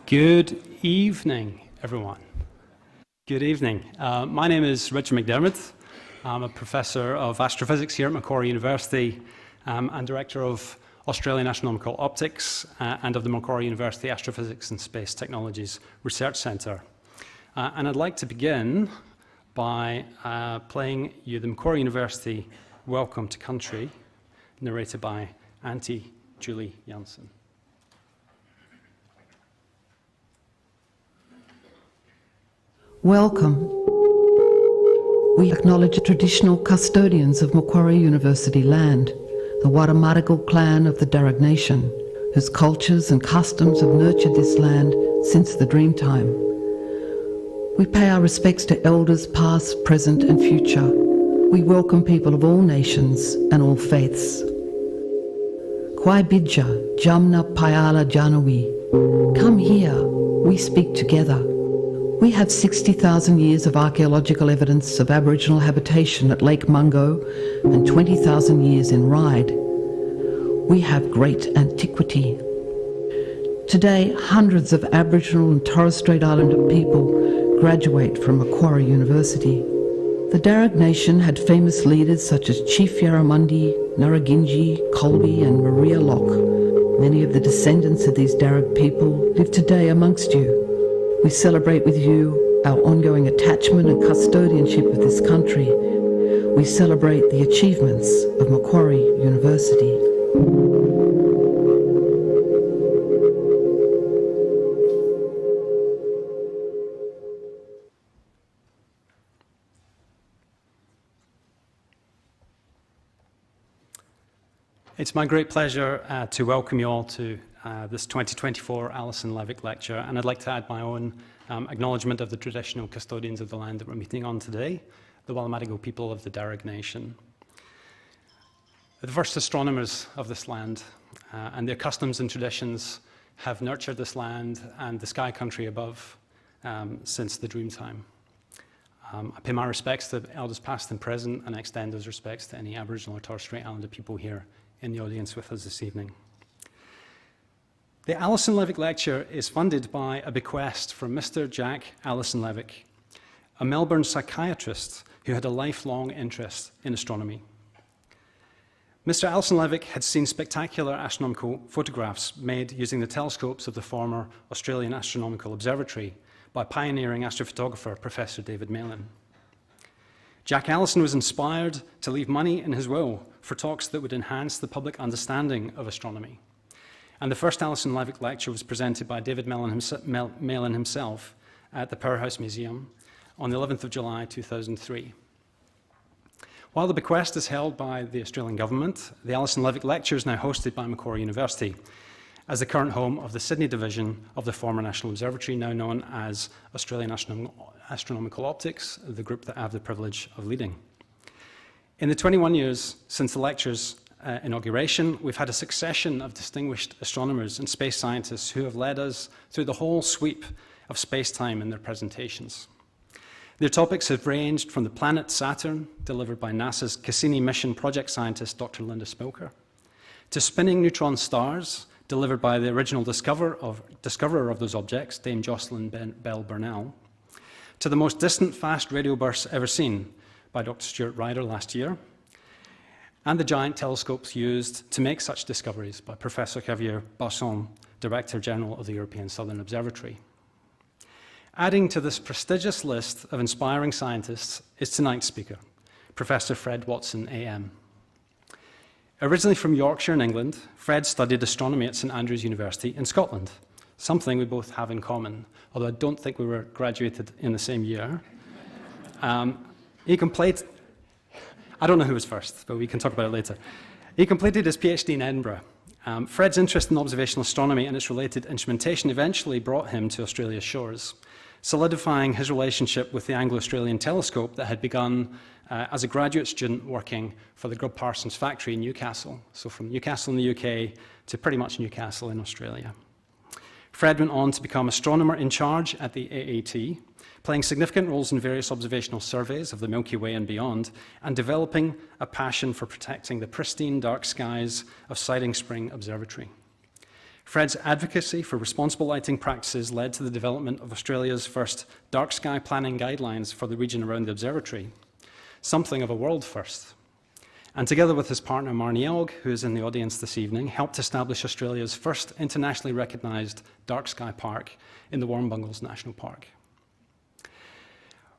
Good evening, everyone. Good evening. My name is Richard McDermott. I'm a professor of astrophysics here at Macquarie University and director of Australian Astronomical Optics and of the Macquarie University Astrophysics and Space Technologies Research Centre. And I'd like to begin by playing you the Macquarie University Welcome to Country, narrated by Auntie Julie Janssen. Welcome. We acknowledge the traditional custodians of Macquarie University land, the Wadawurrung clan of the Darug Nation, whose cultures and customs have nurtured this land since the Dreamtime. We pay our respects to elders past, present and future. We welcome people of all nations and all faiths. Kwai Bidja, Jamna Payala Janawi. Come here, we speak together. We have 60,000 years of archaeological evidence of Aboriginal habitation at Lake Mungo and 20,000 years in Ryde. We have great antiquity. Today, hundreds of Aboriginal and Torres Strait Islander people graduate from Macquarie University. The Darug Nation had famous leaders such as Chief Yarramundi, Naraginji, Colby and Maria Locke. Many of the descendants of these Darug people live today amongst you. We celebrate with you our ongoing attachment and custodianship of this country. We celebrate the achievements of Macquarie University. It's my great pleasure to welcome you all to this 2024 Alison Levick Lecture, and I'd like to add my own acknowledgement of the traditional custodians of the land that we're meeting on today, the Wallumattagal people of the Darug Nation. The first astronomers of this land and their customs and traditions have nurtured this land and the sky country above since the Dreamtime. I pay my respects to elders past and present and extend those respects to any Aboriginal or Torres Strait Islander people here in the audience with us this evening. The Alison Levick Lecture is funded by a bequest from Mr. Jack Alison Levick, a Melbourne psychiatrist who had a lifelong interest in astronomy. Mr. Alison Levick had seen spectacular astronomical photographs made using the telescopes of the former Australian Astronomical Observatory by pioneering astrophotographer Professor David Malin. Jack Alison was inspired to leave money in his will for talks that would enhance the public understanding of astronomy. And the first Alison Levick Lecture was presented by David Malin himself at the Powerhouse Museum on the 11th of July 2003. While the bequest is held by the Australian Government, the Alison Levick Lecture is now hosted by Macquarie University as the current home of the Sydney division of the former National Observatory, now known as Australian Astronomical Optics, the group that I have the privilege of leading. In the 21 years since the lecture's inauguration, we've had a succession of distinguished astronomers and space scientists who have led us through the whole sweep of space-time in their presentations. Their topics have ranged from the planet Saturn, delivered by NASA's Cassini mission project scientist Dr. Linda Spilker, to spinning neutron stars, delivered by the original discoverer of those objects, Dame Jocelyn Bell Burnell, to the most distant fast radio bursts ever seen by Dr. Stuart Ryder last year, and the giant telescopes used to make such discoveries by Professor Javier Basson, Director General of the European Southern Observatory. Adding to this prestigious list of inspiring scientists is tonight's speaker, Professor Fred Watson, AM. Originally from Yorkshire in England, Fred studied astronomy at St Andrews University in Scotland, something we both have in common, although I don't think we were graduated in the same year. I don't know who was first, but we can talk about it later. He completed his PhD in Edinburgh. Fred's interest in observational astronomy and its related instrumentation eventually brought him to Australia's shores, solidifying his relationship with the Anglo-Australian telescope that had begun as a graduate student working for the Grubb Parsons factory in Newcastle, so from Newcastle in the UK to pretty much Newcastle in Australia. Fred went on to become astronomer in charge at the AAT, playing significant roles in various observational surveys of the Milky Way and beyond, and developing a passion for protecting the pristine dark skies of Siding Spring Observatory. Fred's advocacy for responsible lighting practices led to the development of Australia's first dark sky planning guidelines for the region around the observatory, something of a world first. And together with his partner Marnie Elg, who is in the audience this evening, helped establish Australia's first internationally recognised dark sky park in the Warrumbungles National Park.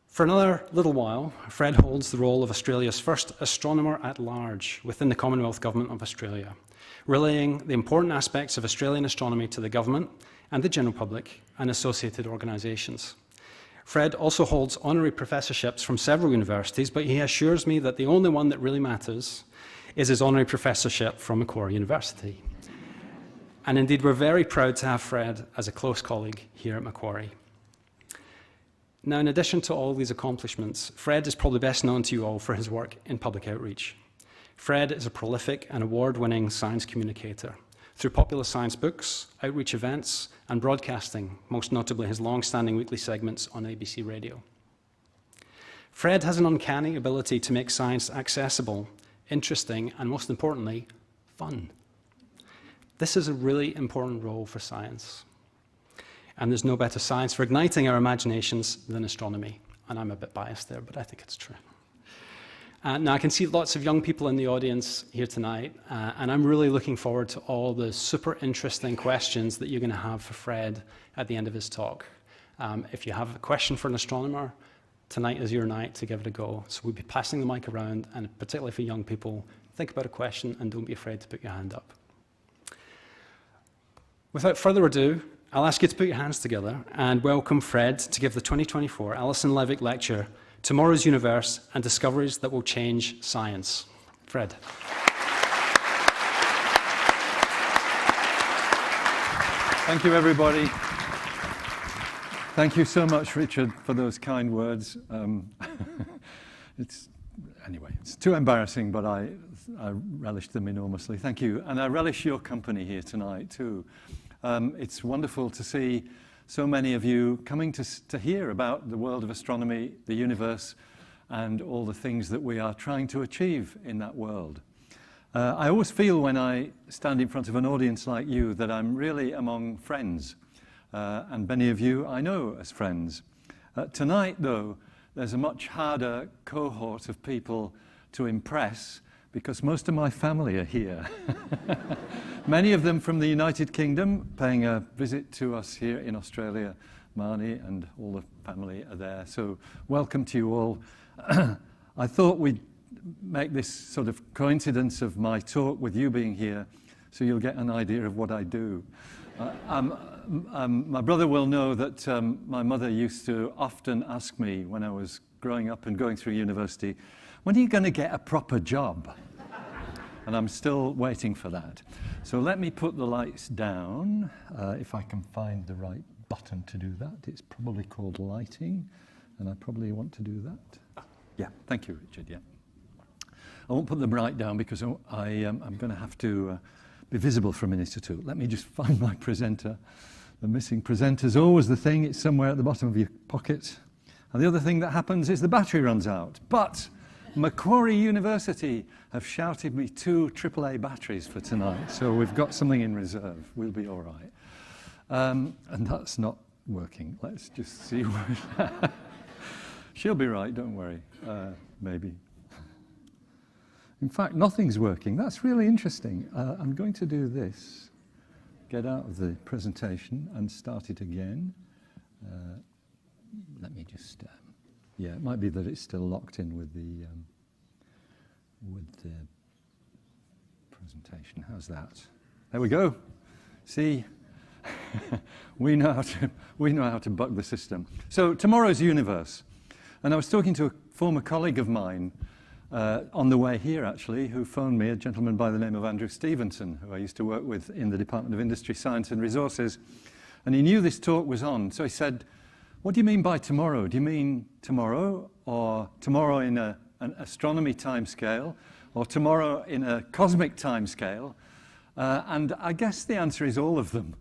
For another little while, Fred holds the role of Australia's first astronomer at large within the Commonwealth Government of Australia, relaying the important aspects of Australian astronomy to the government and the general public and associated organisations. Fred also holds honorary professorships from several universities, but he assures me that the only one that really matters is his honorary professorship from Macquarie University. And indeed, we're very proud to have Fred as a close colleague here at Macquarie. Now, in addition to all these accomplishments, Fred is probably best known to you all for his work in public outreach. Fred is a prolific and award-winning science communicator through popular science books, outreach events, and broadcasting, most notably his long-standing weekly segments on ABC Radio. Fred has an uncanny ability to make science accessible, interesting, and most importantly, fun. This is a really important role for science. And there's no better science for igniting our imaginations than astronomy. And I'm a bit biased there, but I think it's true. Now, I can see lots of young people in the audience here tonight, and I'm really looking forward to all the super interesting questions that you're going to have for Fred at the end of his talk. If you have a question for an astronomer, tonight is your night to give it a go. So we'll be passing the mic around, and particularly for young people, think about a question and don't be afraid to put your hand up. Without further ado, I'll ask you to put your hands together and welcome Fred to give the 2024 Alison Levick Lecture, Tomorrow's Universe and Discoveries That Will Change Science. Fred. Thank you, everybody. Thank you so much, Richard, for those kind words. It's too embarrassing, but I relish them enormously. Thank you. And I relish your company here tonight, too. It's wonderful to see so many of you coming to hear about the world of astronomy, the universe, and all the things that we are trying to achieve in that world. I always feel when I stand in front of an audience like you that I'm really among friends, and many of you I know as friends. Tonight, though, there's a much harder cohort of people to impress because most of my family are here. Many of them from the United Kingdom, paying a visit to us here in Australia. Marnie and all the family are there. So welcome to you all. I thought we'd make this sort of coincidence of my talk with you being here so you'll get an idea of what I do. My brother will know that my mother used to often ask me when I was growing up and going through university, when are you going to get a proper job? And I'm still waiting for that. So let me put the lights down, if I can find the right button to do that. It's probably called lighting, and I probably want to do that. Yeah, thank you, Richard, yeah. I won't put them right down because I'm going to have to be visible for a minute or two. Let me just find my presenter. The missing presenter's always the thing. It's somewhere at the bottom of your pocket. And the other thing that happens is the battery runs out. But Macquarie University have shouted me 2 AAA batteries for tonight, so we've got something in reserve. We'll be all right. And that's not working. Let's just see where... She'll be right, don't worry. Maybe. In fact, nothing's working. That's really interesting. I'm going to do this. Get out of the presentation and start it again. Let me just... yeah, it might be that it's still locked in with the presentation. How's that? There we go. See, we know how to bug the system. So tomorrow's universe, and I was talking to a former colleague of mine on the way here, actually, who phoned me, a gentleman by the name of Andrew Stevenson, who I used to work with in the Department of Industry, Science and Resources, and he knew this talk was on, so he said, what do you mean by tomorrow? Do you mean tomorrow, or tomorrow in an astronomy timescale, or tomorrow in a cosmic timescale? And I guess the answer is all of them,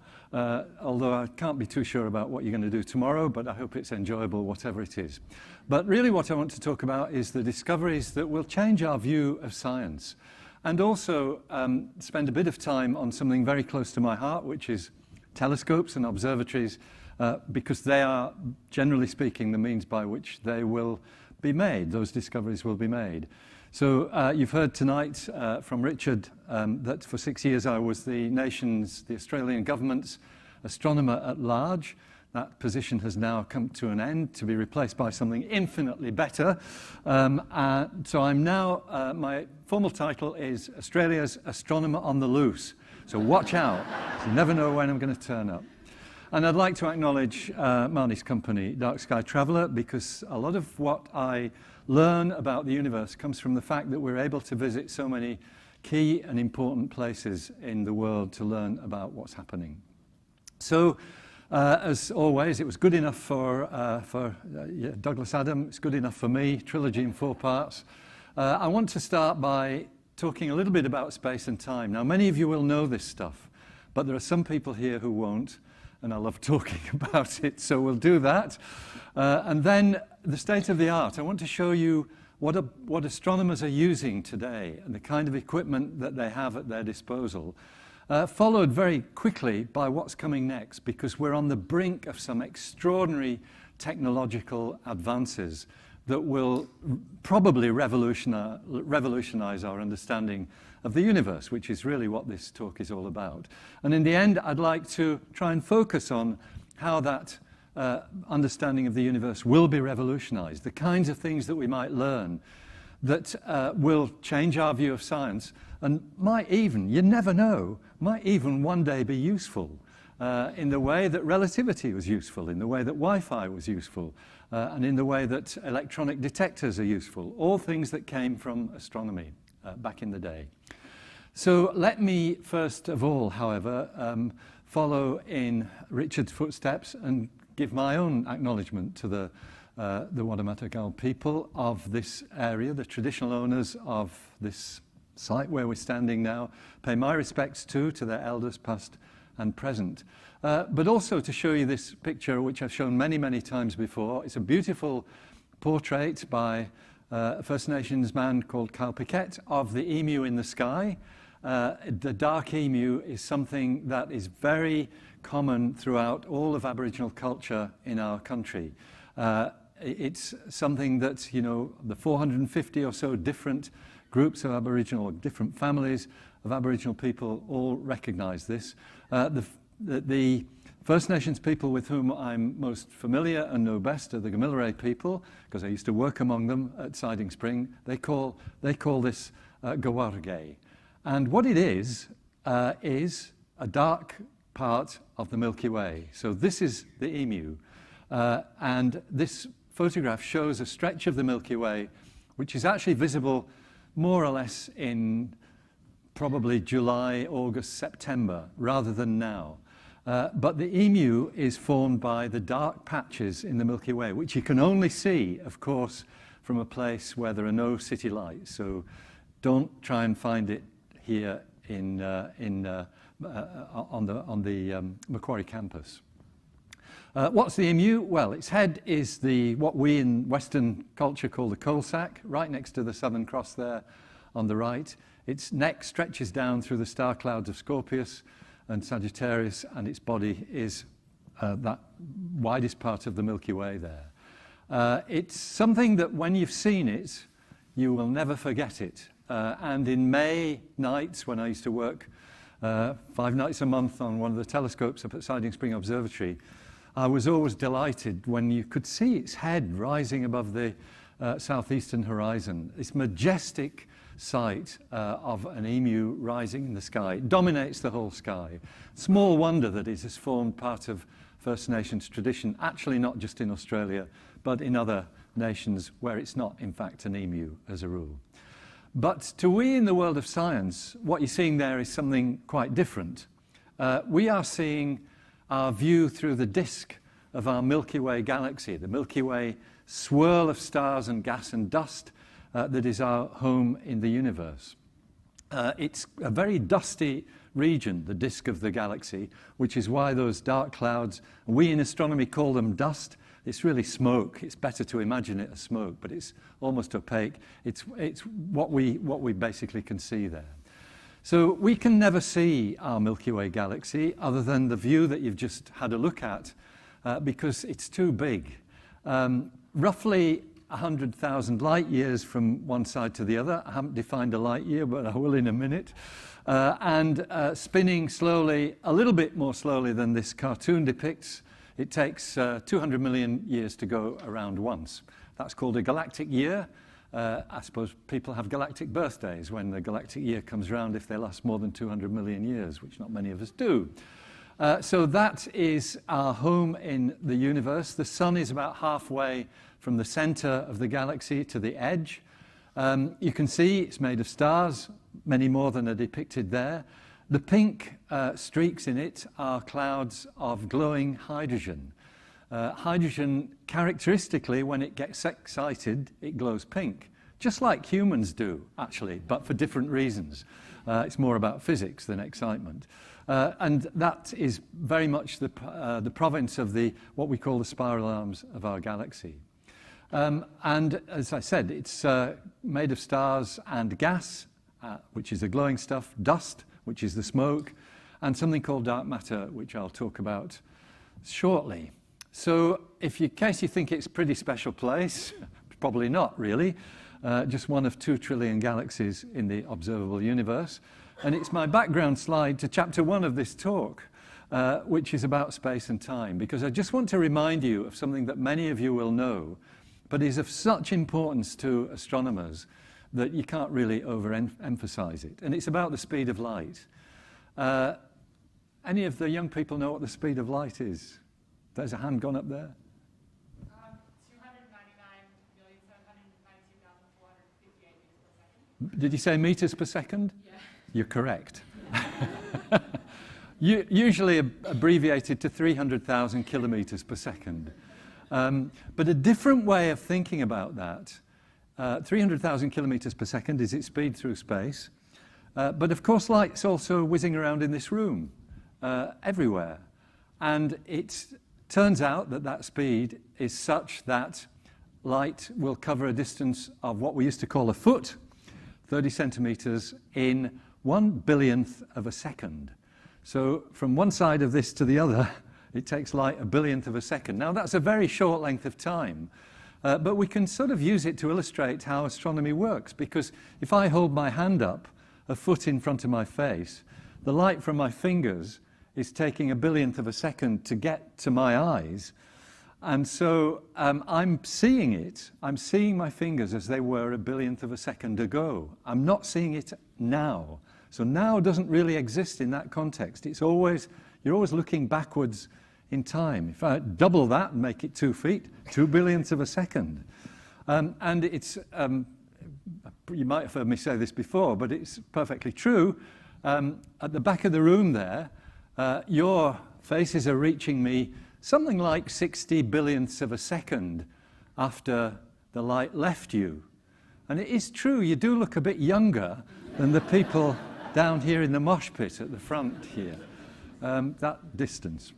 although I can't be too sure about what you're going to do tomorrow, but I hope it's enjoyable, whatever it is. But really what I want to talk about is the discoveries that will change our view of science and also spend a bit of time on something very close to my heart, which is telescopes and observatories, because they are, generally speaking, the means by which they will be made, those discoveries will be made. So you've heard tonight from Richard that for 6 years I was the Australian government's astronomer at large. That position has now come to an end to be replaced by something infinitely better. So I'm now, my formal title is Australia's Astronomer on the Loose. So watch out, you never know when I'm going to turn up. And I'd like to acknowledge Marnie's company, Dark Sky Traveller, because a lot of what I learn about the universe comes from the fact that we're able to visit so many key and important places in the world to learn about what's happening. So, as always, it was good enough for Douglas Adam, it's good enough for me, trilogy in 4 parts. I want to start by talking a little bit about space and time. Now, many of you will know this stuff, but there are some people here who won't, and I love talking about it, so we'll do that. And then the state of the art. I want to show you what astronomers are using today and the kind of equipment that they have at their disposal. Followed very quickly by what's coming next, because we're on the brink of some extraordinary technological advances that will probably revolutionize our understanding of the universe, which is really what this talk is all about. And in the end, I'd like to try and focus on how that understanding of the universe will be revolutionized, the kinds of things that we might learn that will change our view of science and might even, you never know, might even one day be useful in the way that relativity was useful, in the way that Wi-Fi was useful, and in the way that electronic detectors are useful, all things that came from astronomy back in the day. So let me first of all, however, follow in Richard's footsteps and give my own acknowledgement to the Wada Matagal people of this area, the traditional owners of this site where we're standing now. Pay my respects too to their elders past and present. But also to show you this picture, which I've shown many, many times before. It's a beautiful portrait by a First Nations man called Kyle Piquet of the emu in the sky. The dark emu is something that is very common throughout all of Aboriginal culture in our country. It's something that, you know, the 450 or so different groups of Aboriginal, different families of Aboriginal people all recognise this. The First Nations people with whom I'm most familiar and know best are the Gamilaroi people, because I used to work among them at Siding Spring. They call this Gawarrgay. And what it is a dark part of the Milky Way. So this is the emu. And this photograph shows a stretch of the Milky Way, which is actually visible more or less in probably July, August, September, rather than now. But the emu is formed by the dark patches in the Milky Way, which you can only see, of course, from a place where there are no city lights. So don't try and find it here on the Macquarie campus. What's the emu? Well, its head is what we in Western culture call the coal sack, right next to the Southern Cross there on the right. Its neck stretches down through the star clouds of Scorpius and Sagittarius, and its body is that widest part of the Milky Way there. It's something that when you've seen it, you will never forget it. And in May nights, when I used to work 5 nights a month on one of the telescopes up at Siding Spring Observatory, I was always delighted when you could see its head rising above the southeastern horizon. This majestic sight of an emu rising in the sky. It dominates the whole sky. Small wonder that it has formed part of First Nations tradition, actually not just in Australia, but in other nations where it's not, in fact, an emu as a rule. But to we in the world of science, what you're seeing there is something quite different. We are seeing our view through the disk of our Milky Way galaxy, the Milky Way swirl of stars and gas and dust that is our home in the universe. It's a very dusty region, the disk of the galaxy, which is why those dark clouds, we in astronomy call them dust. It's really smoke. It's better to imagine it as smoke, but it's almost opaque. It's what we basically can see there. So we can never see our Milky Way galaxy other than the view that you've just had a look at, because it's too big. Roughly 100,000 light years from one side to the other. I haven't defined a light year, but I will in a minute. And spinning slowly, a little bit more slowly than this cartoon depicts. It takes 200 million years to go around once. That's called a galactic year. I suppose people have galactic birthdays when the galactic year comes around if they last more than 200 million years, which not many of us do. So that is our home in the universe. The sun is about halfway from the center of the galaxy to the edge. You can see it's made of stars, many more than are depicted there. The pink streaks in it are clouds of glowing hydrogen. Hydrogen, characteristically, when it gets excited, it glows pink, just like humans do, actually, but for different reasons. It's more about physics than excitement. And that is very much the province of what we call the spiral arms of our galaxy. And as I said, it's made of stars and gas, which is the glowing stuff, dust, which is the smoke, and something called dark matter, which I'll talk about shortly. So in case you think it's a pretty special place, probably not really, just one of 2 trillion galaxies in the observable universe. And it's my background slide to chapter 1 of this talk, which is about space and time, because I just want to remind you of something that many of you will know, but is of such importance to astronomers that you can't really overemphasize it. And it's about the speed of light. Any of the young people know what the speed of light is? There's a hand gone up there. 299,792,458 meters per second. Did you say meters per second? Yeah. You're correct. Usually abbreviated to 300,000 kilometers per second. But a different way of thinking about that, 300,000 kilometers per second is its speed through space. But of course, light's also whizzing around in this room, everywhere. And it turns out that that speed is such that light will cover a distance of what we used to call a foot, 30 centimeters, in 1/1000th of a second. So from one side of this to the other, it takes light 1/1000th of a second. Now that's a very short length of time, but we can sort of use it to illustrate how astronomy works, because if I hold my hand up a foot in front of my face, the light from my fingers is taking 1/1000th of a second to get to my eyes. And so I'm seeing it. I'm seeing my fingers as they were 1/1000th of a second ago. I'm not seeing it now. So now doesn't really exist in that context. You're always looking backwards in time. If I double that and make it 2 feet, 2/1000th of a second. And it's, you might have heard me say this before, but it's perfectly true. At the back of the room there, your faces are reaching me something like 60 billionths of a second after the light left you. And it is true, you do look a bit younger than the people down here in the mosh pit at the front here, that distance.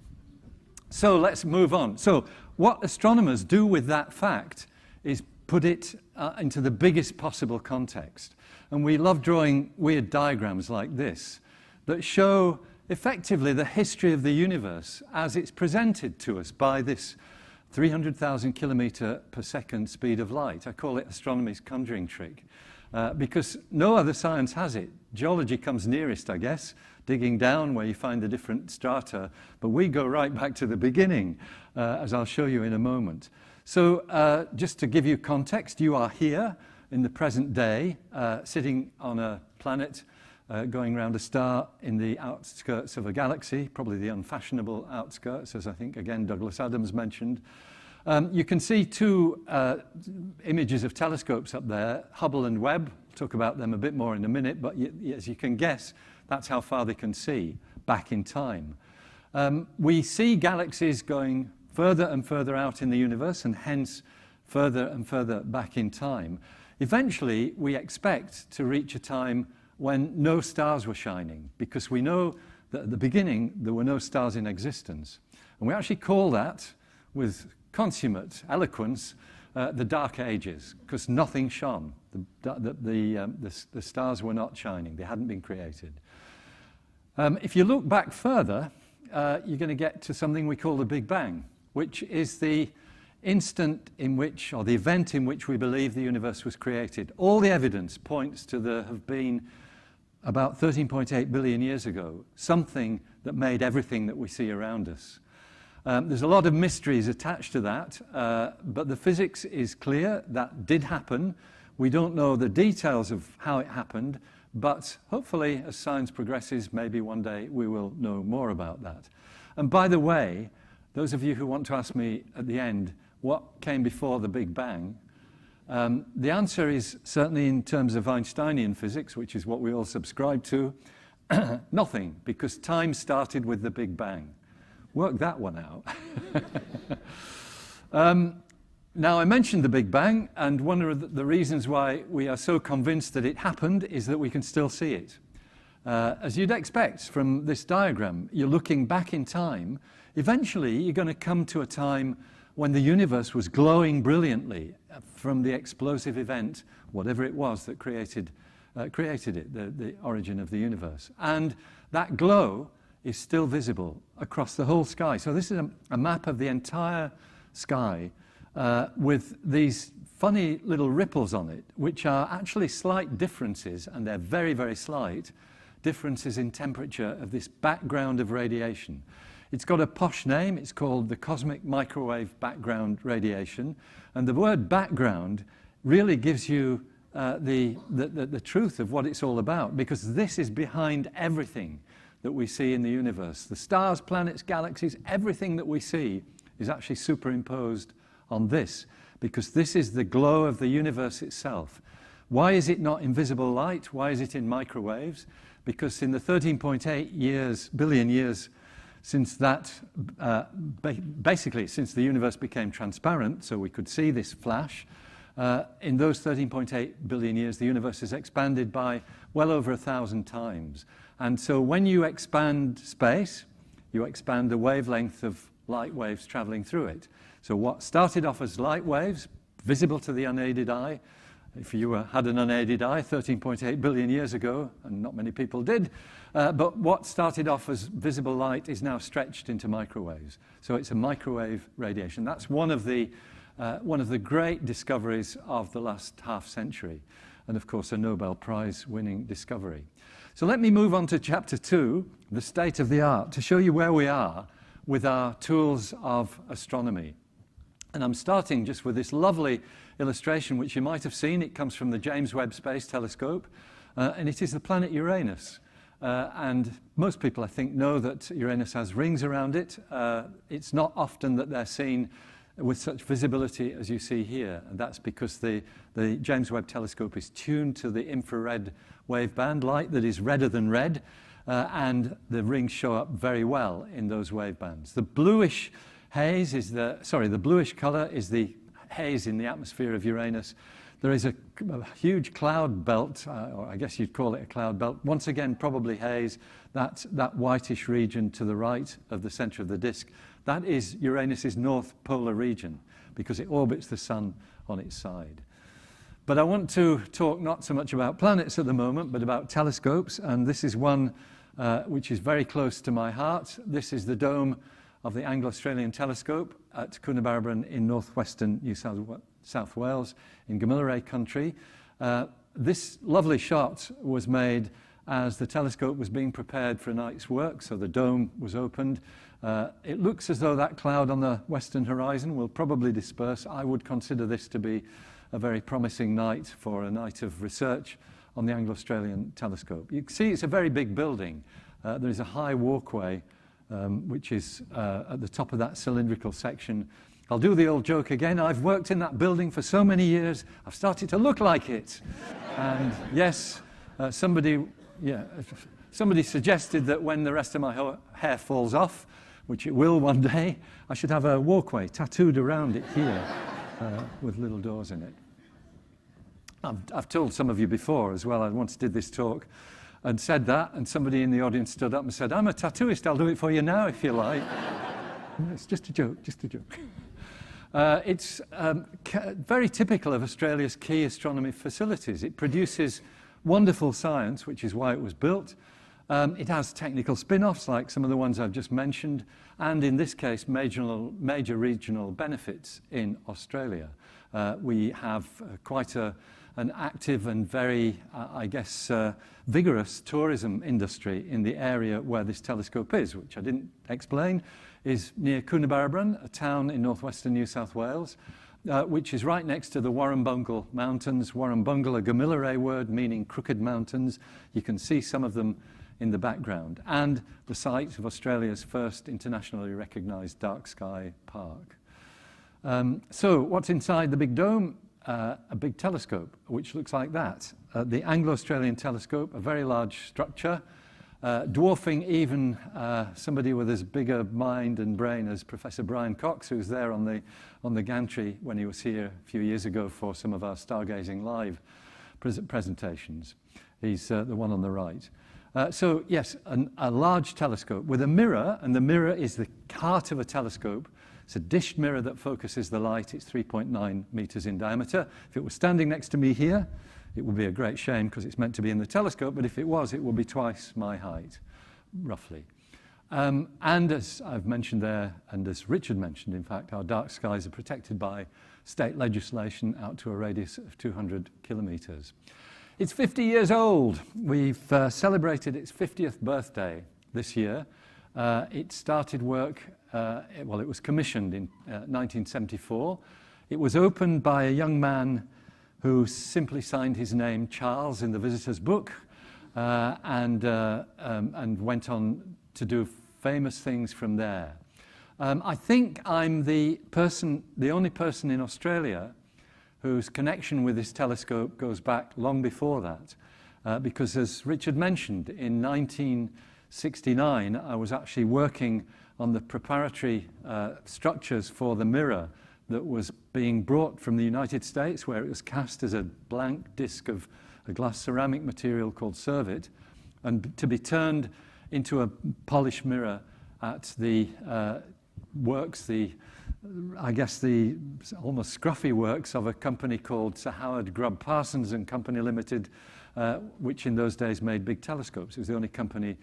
So let's move on. So what astronomers do with that fact is put it into the biggest possible context. And we love drawing weird diagrams like this that show effectively the history of the universe as it's presented to us by this 300,000 kilometer per second speed of light. I call it astronomy's conjuring trick, because no other science has it. Geology comes nearest, I guess, digging down where you find the different strata, but we go right back to the beginning, as I'll show you in a moment. So just to give you context, you are here in the present day, sitting on a planet going around a star in the outskirts of a galaxy, probably the unfashionable outskirts, as I think, again, Douglas Adams mentioned. You can see 2 images of telescopes up there, Hubble and Webb. We'll talk about them a bit more in a minute, but as you can guess, that's how far they can see back in time. We see galaxies going further and further out in the universe, and hence further and further back in time. Eventually, we expect to reach a time when no stars were shining, because we know that at the beginning there were no stars in existence. And we actually call that, with consummate eloquence, the Dark Ages, because nothing shone. The stars were not shining. They hadn't been created. If you look back further, you're going to get to something we call the Big Bang, which is the instant in which, or the event in which we believe the universe was created. All the evidence points to there have been about 13.8 billion years ago, something that made everything that we see around us. There's a lot of mysteries attached to that, but the physics is clear. That did happen. We don't know the details of how it happened, but hopefully as science progresses, maybe one day we will know more about that. And by the way, those of you who want to ask me at the end, what came before the Big Bang? The answer is certainly in terms of Einsteinian physics, which is what we all subscribe to, nothing, because time started with the Big Bang. Work that one out. Now, I mentioned the Big Bang, and one of the reasons why we are so convinced that it happened is that we can still see it. As you'd expect from this diagram, you're looking back in time. Eventually, you're going to come to a time when the universe was glowing brilliantly from the explosive event, whatever it was that created it, the origin of the universe. And that glow is still visible across the whole sky. So this is a map of the entire sky with these funny little ripples on it, which are actually slight differences, and they're very, very slight, differences in temperature of this background of radiation. It's got a posh name. It's called the cosmic microwave background radiation. And the word background really gives you the truth of what it's all about, because this is behind everything that we see in the universe. The stars, planets, galaxies, everything that we see is actually superimposed on this, because this is the glow of the universe itself. Why is it not in visible light? Why is it in microwaves? Because in the 13.8 billion years since that, basically since the universe became transparent, so we could see this flash, in those 13.8 billion years, the universe has expanded by well over 1,000 times. And so when you expand space, you expand the wavelength of light waves traveling through it. So what started off as light waves, visible to the unaided eye, if you had an unaided eye 13.8 billion years ago, and not many people did, but what started off as visible light is now stretched into microwaves. So it's a microwave radiation. That's one of the great discoveries of the last half century, and of course a Nobel Prize winning discovery. So let me move on to chapter 2, the state of the art, to show you where we are with our tools of astronomy. And I'm starting just with this lovely illustration, which you might have seen. It comes from the James Webb Space Telescope, and it is the planet Uranus. And most people, I think, know that Uranus has rings around it. It's not often that they're seen with such visibility as you see here. And that's because the James Webb Telescope is tuned to the infrared waveband, light that is redder than red, and the rings show up very well in those wavebands. The bluish haze is the bluish color is the haze in the atmosphere of Uranus. There is a huge cloud belt, or I guess you'd call it a cloud belt. Once again, probably haze. That whitish region to the right of the center of the disk, that is Uranus's north polar region, because it orbits the sun on its side. But I want to talk not so much about planets at the moment, but about telescopes, and this is one which is very close to my heart. This is the dome of the Anglo-Australian Telescope at Coonabarabran in northwestern New South Wales in Gamilaroi country. This lovely shot was made as the telescope was being prepared for a night's work, so the dome was opened. It looks as though that cloud on the western horizon will probably disperse. I would consider this to be a very promising night for a night of research on the Anglo-Australian Telescope. You can see it's a very big building. There is a high walkway which is at the top of that cylindrical section. I'll do the old joke again. I've worked in that building for so many years, I've started to look like it. And yes, somebody suggested that when the rest of my hair falls off, which it will one day, I should have a walkway tattooed around it here with little doors in it. I've told some of you before as well, I once did this talk and said that, and somebody in the audience stood up and said, "I'm a tattooist, I'll do it for you now if you like." It's just a joke, just a joke. It's very typical of Australia's key astronomy facilities. It produces wonderful science, which is why it was built. It has technical spin-offs like some of the ones I've just mentioned, and in this case, major regional benefits in Australia. We have quite an active and very, vigorous tourism industry in the area where this telescope is, which I didn't explain, is near Coonabarabran, a town in northwestern New South Wales, which is right next to the Warrumbungle Mountains. Warrumbungle, a Gamilarey word meaning crooked mountains. You can see some of them in the background, and the site of Australia's first internationally recognised dark sky park. So what's inside the big dome? A big telescope, which looks like that. The Anglo-Australian Telescope, a very large structure, dwarfing even somebody with as big a mind and brain as Professor Brian Cox, who was there on the gantry when he was here a few years ago for some of our Stargazing Live presentations. He's the one on the right. So yes, a large telescope with a mirror, and the mirror is the heart of a telescope. It's a dished mirror that focuses the light. It's 3.9 meters in diameter. If it was standing next to me here, it would be a great shame because it's meant to be in the telescope, but if it was, it would be twice my height, roughly. And as I've mentioned there, and as Richard mentioned, in fact, our dark skies are protected by state legislation out to a radius of 200 kilometers. It's 50 years old. We've celebrated its 50th birthday this year. It started work, it was commissioned in 1974. It was opened by a young man who simply signed his name Charles in the visitor's book and went on to do famous things from there. I think I'm the only person in Australia whose connection with this telescope goes back long before that, because as Richard mentioned, in 1969 I was actually working on the preparatory structures for the mirror that was being brought from the United States, where it was cast as a blank disc of a glass ceramic material called Servit, and to be turned into a polished mirror at the works, the almost scruffy works of a company called Sir Howard Grubb Parsons and Company Limited, which in those days made big telescopes. It was the only company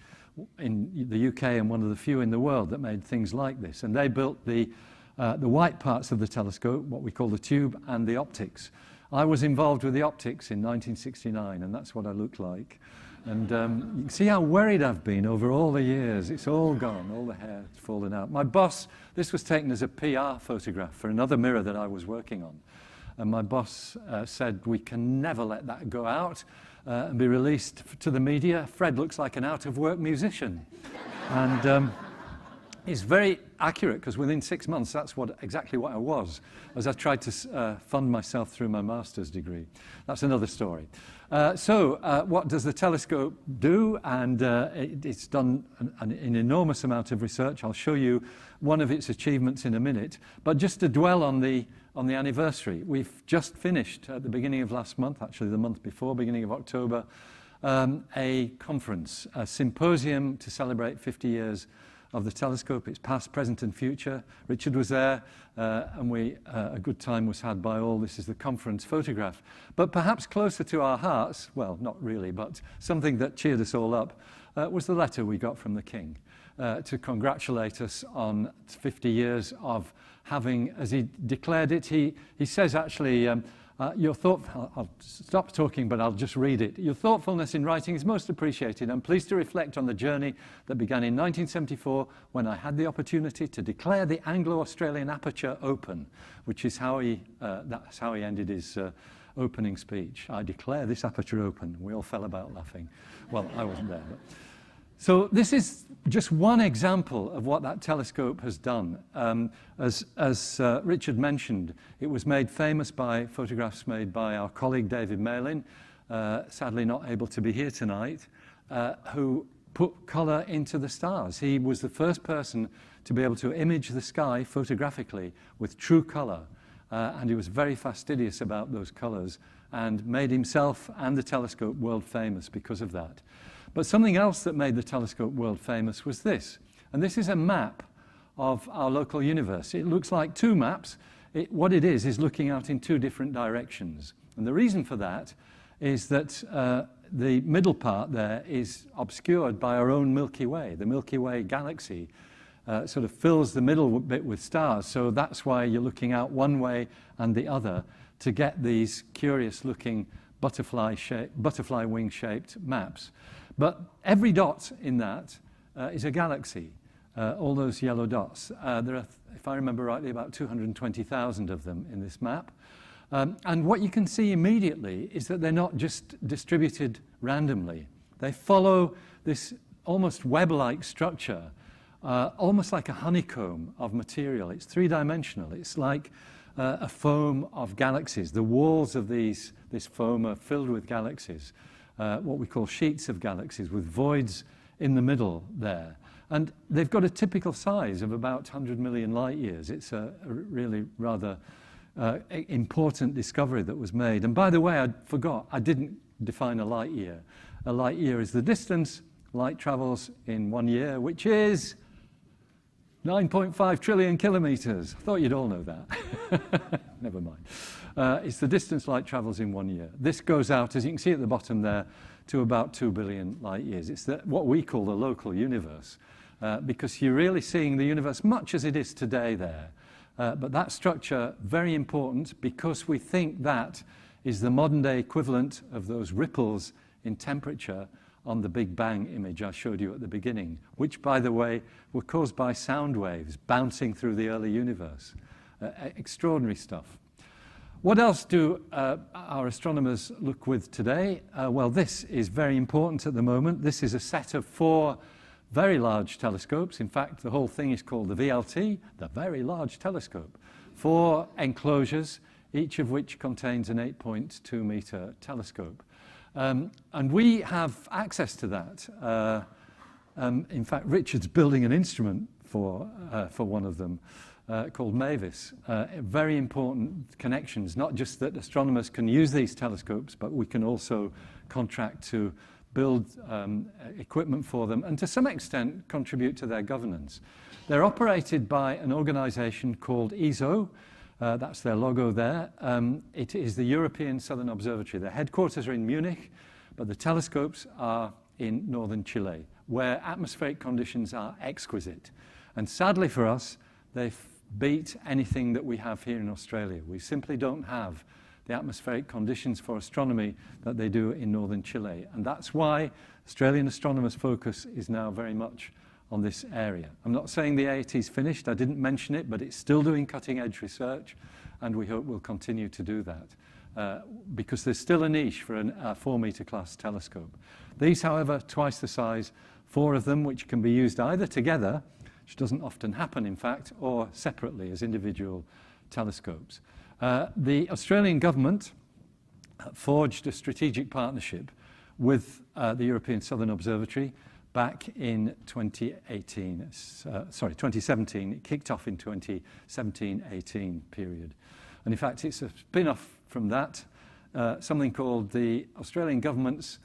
in the UK and one of the few in the world that made things like this. And they built the white parts of the telescope, what we call the tube, and the optics. I was involved with the optics in 1969, and that's what I looked like. And you can see how worried I've been over all the years. It's all gone, all the hair's fallen out. My boss, this was taken as a PR photograph for another mirror that I was working on. And my boss said, we can never let that go out and be released to the media. Fred looks like an out-of-work musician. And it's very accurate, because within 6 months, that's exactly what I was, as I tried to fund myself through my master's degree. That's another story. What does the telescope do? And it's done an enormous amount of research. I'll show you one of its achievements in a minute. But just to dwell on the anniversary, we've just finished at the beginning of last month, actually the month before, beginning of October, a conference, a symposium to celebrate 50 years of the telescope, its past, present and future. Richard was there, and a good time was had by all. This is the conference photograph. But perhaps closer to our hearts, well, not really, but something that cheered us all up, was the letter we got from the King to congratulate us on 50 years of having, as he declared it, he says actually, I'll stop talking, but I'll just read it. Your thoughtfulness in writing is most appreciated. I'm pleased to reflect on the journey that began in 1974 when I had the opportunity to declare the Anglo-Australian aperture open, which is that's how he ended his opening speech. I declare this aperture open. We all fell about laughing. Well, I wasn't there. But. So this is just one example of what that telescope has done. As Richard mentioned, it was made famous by photographs made by our colleague David Malin, sadly not able to be here tonight, who put colour into the stars. He was the first person to be able to image the sky photographically with true colour, and he was very fastidious about those colours and made himself and the telescope world famous because of that. But something else that made the telescope world famous was this. And this is a map of our local universe. It looks like two maps. what it is looking out in two different directions. And the reason for that is that the middle part there is obscured by our own Milky Way. The Milky Way galaxy sort of fills the middle bit with stars, so that's why you're looking out one way and the other to get these curious-looking butterfly wing-shaped maps. But every dot in that is a galaxy, all those yellow dots. There are, if I remember rightly, about 220,000 of them in this map. And what you can see immediately is that they're not just distributed randomly. They follow this almost web-like structure, almost like a honeycomb of material. It's three-dimensional. It's like a foam of galaxies. The walls of this foam are filled with galaxies, what we call sheets of galaxies with voids in the middle there. And they've got a typical size of about 100 million light years. It's a really rather important discovery that was made. And by the way, I forgot, I didn't define a light year. A light year is the distance light travels in 1 year, which is 9.5 trillion kilometers. I thought you'd all know that. Never mind. It's the distance light travels in 1 year. This goes out, as you can see at the bottom there, to about 2 billion light years. It's what we call the local universe, because you're really seeing the universe much as it is today there. But that structure, very important, because we think that is the modern-day equivalent of those ripples in temperature on the Big Bang image I showed you at the beginning, which, by the way, were caused by sound waves bouncing through the early universe. Extraordinary stuff. What else do our astronomers look with today? Well, this is very important at the moment. This is a set of 4 very large telescopes. In fact, the whole thing is called the VLT, the Very Large Telescope. 4 enclosures, each of which contains an 8.2 meter telescope. And we have access to that. In fact, Richard's building an instrument for one of them called MAVIS. Very important connections, not just that astronomers can use these telescopes, but we can also contract to build equipment for them and to some extent contribute to their governance. They're operated by an organization called ESO. That's their logo there. It is the European Southern Observatory. Their headquarters are in Munich, but the telescopes are in northern Chile, where atmospheric conditions are exquisite. And sadly for us, they've beat anything that we have here in Australia. We simply don't have the atmospheric conditions for astronomy that they do in northern Chile. And that's why Australian astronomers' focus is now very much on this area. I'm not saying the AIT is finished, I didn't mention it, but it's still doing cutting-edge research, and we hope we'll continue to do that, because there's still a niche for a 4-meter class telescope. These, however, twice the size, 4 of them, which can be used either together, which doesn't often happen, in fact, or separately as individual telescopes. The Australian government forged a strategic partnership with the European Southern Observatory back in 2017. It kicked off in 2017-18 period. And in fact, it's a spin-off from that, something called the Australian Government's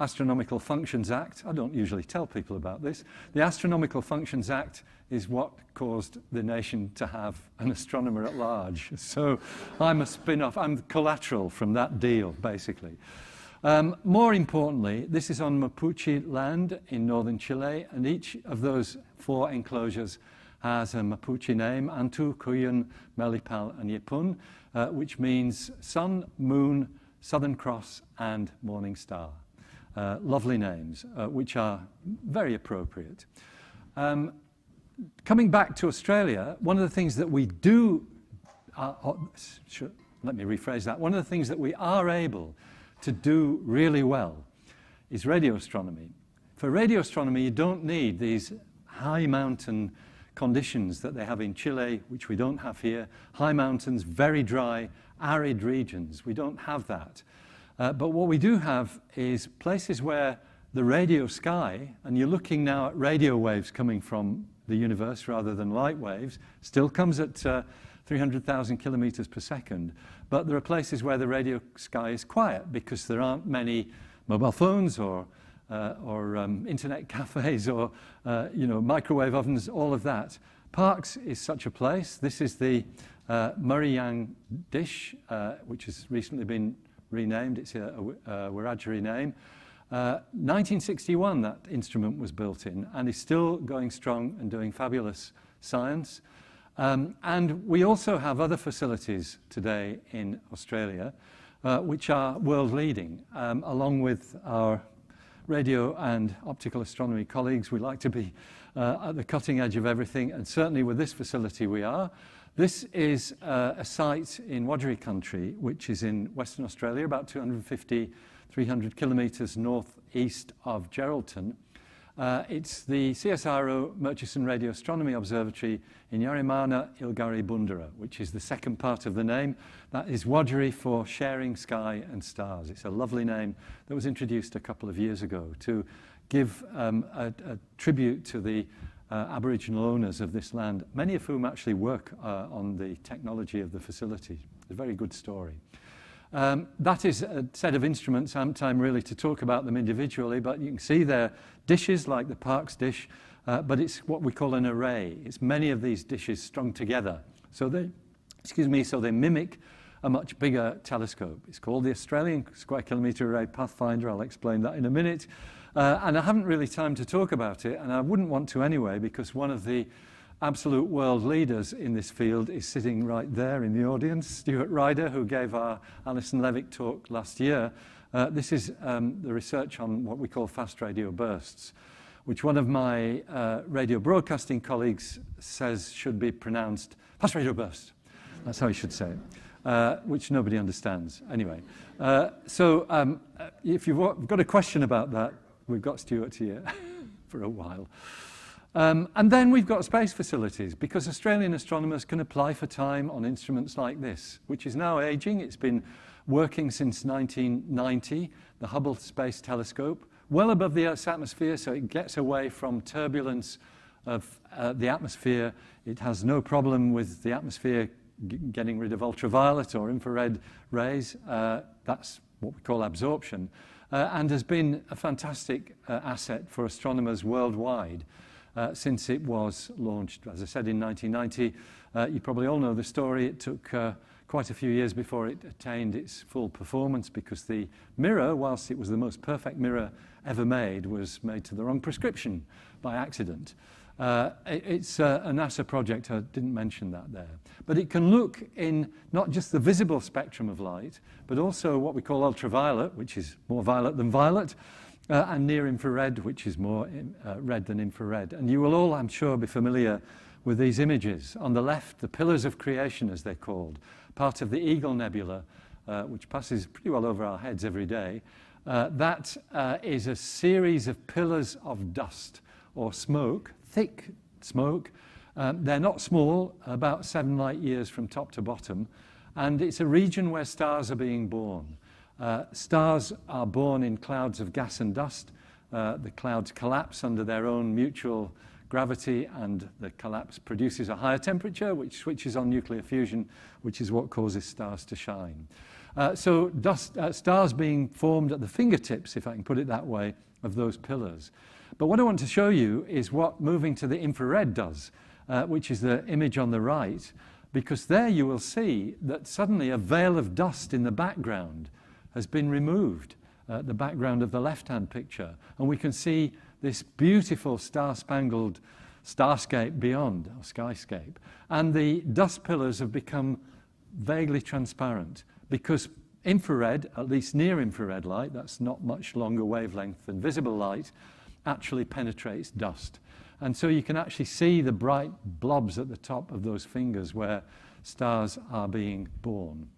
Astronomical Functions Act. I don't usually tell people about this. The Astronomical Functions Act is what caused the nation to have an astronomer at large. So I'm a spin-off, I'm collateral from that deal, basically. More importantly, this is on Mapuche land in northern Chile, and each of those 4 enclosures has a Mapuche name, Antu, Cuyun, Melipal, and Yepun, which means sun, moon, Southern Cross, and morning star. Lovely names, which are very appropriate. Coming back to Australia, one of the things that we do, let me rephrase that, one of the things that we are able to do really well is radio astronomy. For radio astronomy, you don't need these high mountain conditions that they have in Chile, which we don't have here. High mountains, very dry, arid regions. We don't have that. But what we do have is places where the radio sky, and you're looking now at radio waves coming from the universe rather than light waves, still comes at 300,000 kilometers per second. But there are places where the radio sky is quiet because there aren't many mobile phones or internet cafes or microwave ovens, all of that. Parkes is such a place. This is the Murray-Yang dish, which has recently been renamed. It's a Wiradjuri name. 1961 that instrument was built in and is still going strong and doing fabulous science. And we also have other facilities today in Australia which are world leading. Along with our radio and optical astronomy colleagues, we like to be at the cutting edge of everything, and certainly with this facility we are. This is a site in Wiradjuri country, which is in Western Australia, about 250, 300 kilometres northeast of Geraldton. It's the CSIRO Murchison Radio Astronomy Observatory in Yarimana Ilgari Bundara, which is the second part of the name. That is Wiradjuri for sharing sky and stars. It's a lovely name that was introduced a couple of years ago to give a tribute to the Aboriginal owners of this land, many of whom actually work on the technology of the facility. It's a very good story. That is a set of instruments. I haven't time really to talk about them individually, but you can see they're dishes like the Parkes dish, but it's what we call an array. It's many of these dishes strung together. So they mimic a much bigger telescope. It's called the Australian Square Kilometre Array Pathfinder. I'll explain that in a minute. And I haven't really time to talk about it, and I wouldn't want to anyway, because one of the absolute world leaders in this field is sitting right there in the audience, Stuart Ryder, who gave our Alison Levick talk last year. This is the research on what we call fast radio bursts, which one of my radio broadcasting colleagues says should be pronounced fast radio burst. That's how he should say it, which nobody understands. Anyway, if you've got a question about that, we've got Stuart here for a while. And then we've got space facilities, because Australian astronomers can apply for time on instruments like this, which is now aging. It's been working since 1990, the Hubble Space Telescope, well above the Earth's atmosphere, so it gets away from turbulence of the atmosphere. It has no problem with the atmosphere getting rid of ultraviolet or infrared rays. That's what we call absorption, and has been a fantastic asset for astronomers worldwide. Since it was launched, as I said, in 1990. You probably all know the story. It took quite a few years before it attained its full performance, because the mirror, whilst it was the most perfect mirror ever made, was made to the wrong prescription by accident. It's a NASA project. I didn't mention that there. But it can look in not just the visible spectrum of light, but also what we call ultraviolet, which is more violet than violet, and near-infrared, which is more red than infrared. And you will all, I'm sure, be familiar with these images. On the left, the Pillars of Creation, as they're called, part of the Eagle Nebula, which passes pretty well over our heads every day. That is a series of pillars of dust or smoke, thick smoke. They're not small, about 7 light years from top to bottom. And it's a region where stars are being born. Stars are born in clouds of gas and dust. The clouds collapse under their own mutual gravity, and the collapse produces a higher temperature, which switches on nuclear fusion, which is what causes stars to shine. Stars being formed at the fingertips, if I can put it that way, of those pillars. But what I want to show you is what moving to the infrared does, which is the image on the right, because there you will see that suddenly a veil of dust in the background has been removed, the background of the left-hand picture, and we can see this beautiful star-spangled starscape beyond, or skyscape. And the dust pillars have become vaguely transparent, because infrared, at least near-infrared light, that's not much longer wavelength than visible light, actually penetrates dust. And so you can actually see the bright blobs at the top of those fingers where stars are being born.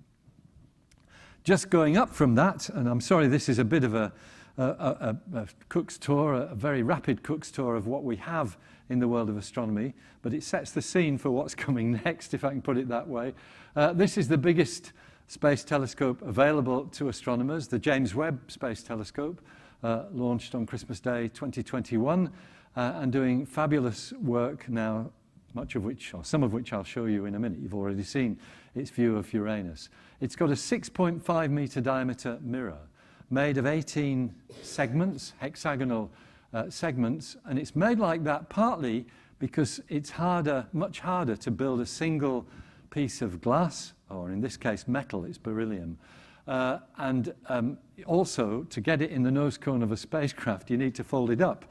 Just going up from that, and I'm sorry this is a bit of a Cook's tour, a very rapid Cook's tour of what we have in the world of astronomy, but it sets the scene for what's coming next, if I can put it that way. This is the biggest space telescope available to astronomers, the James Webb Space Telescope, launched on Christmas Day 2021, and doing fabulous work now, much of which, or some of which I'll show you in a minute. You've already seen its view of Uranus. It's got a 6.5 meter diameter mirror made of 18 segments, hexagonal segments, and it's made like that partly because it's harder, much harder to build a single piece of glass, or in this case metal, it's beryllium. And also, to get it in the nose cone of a spacecraft, you need to fold it up.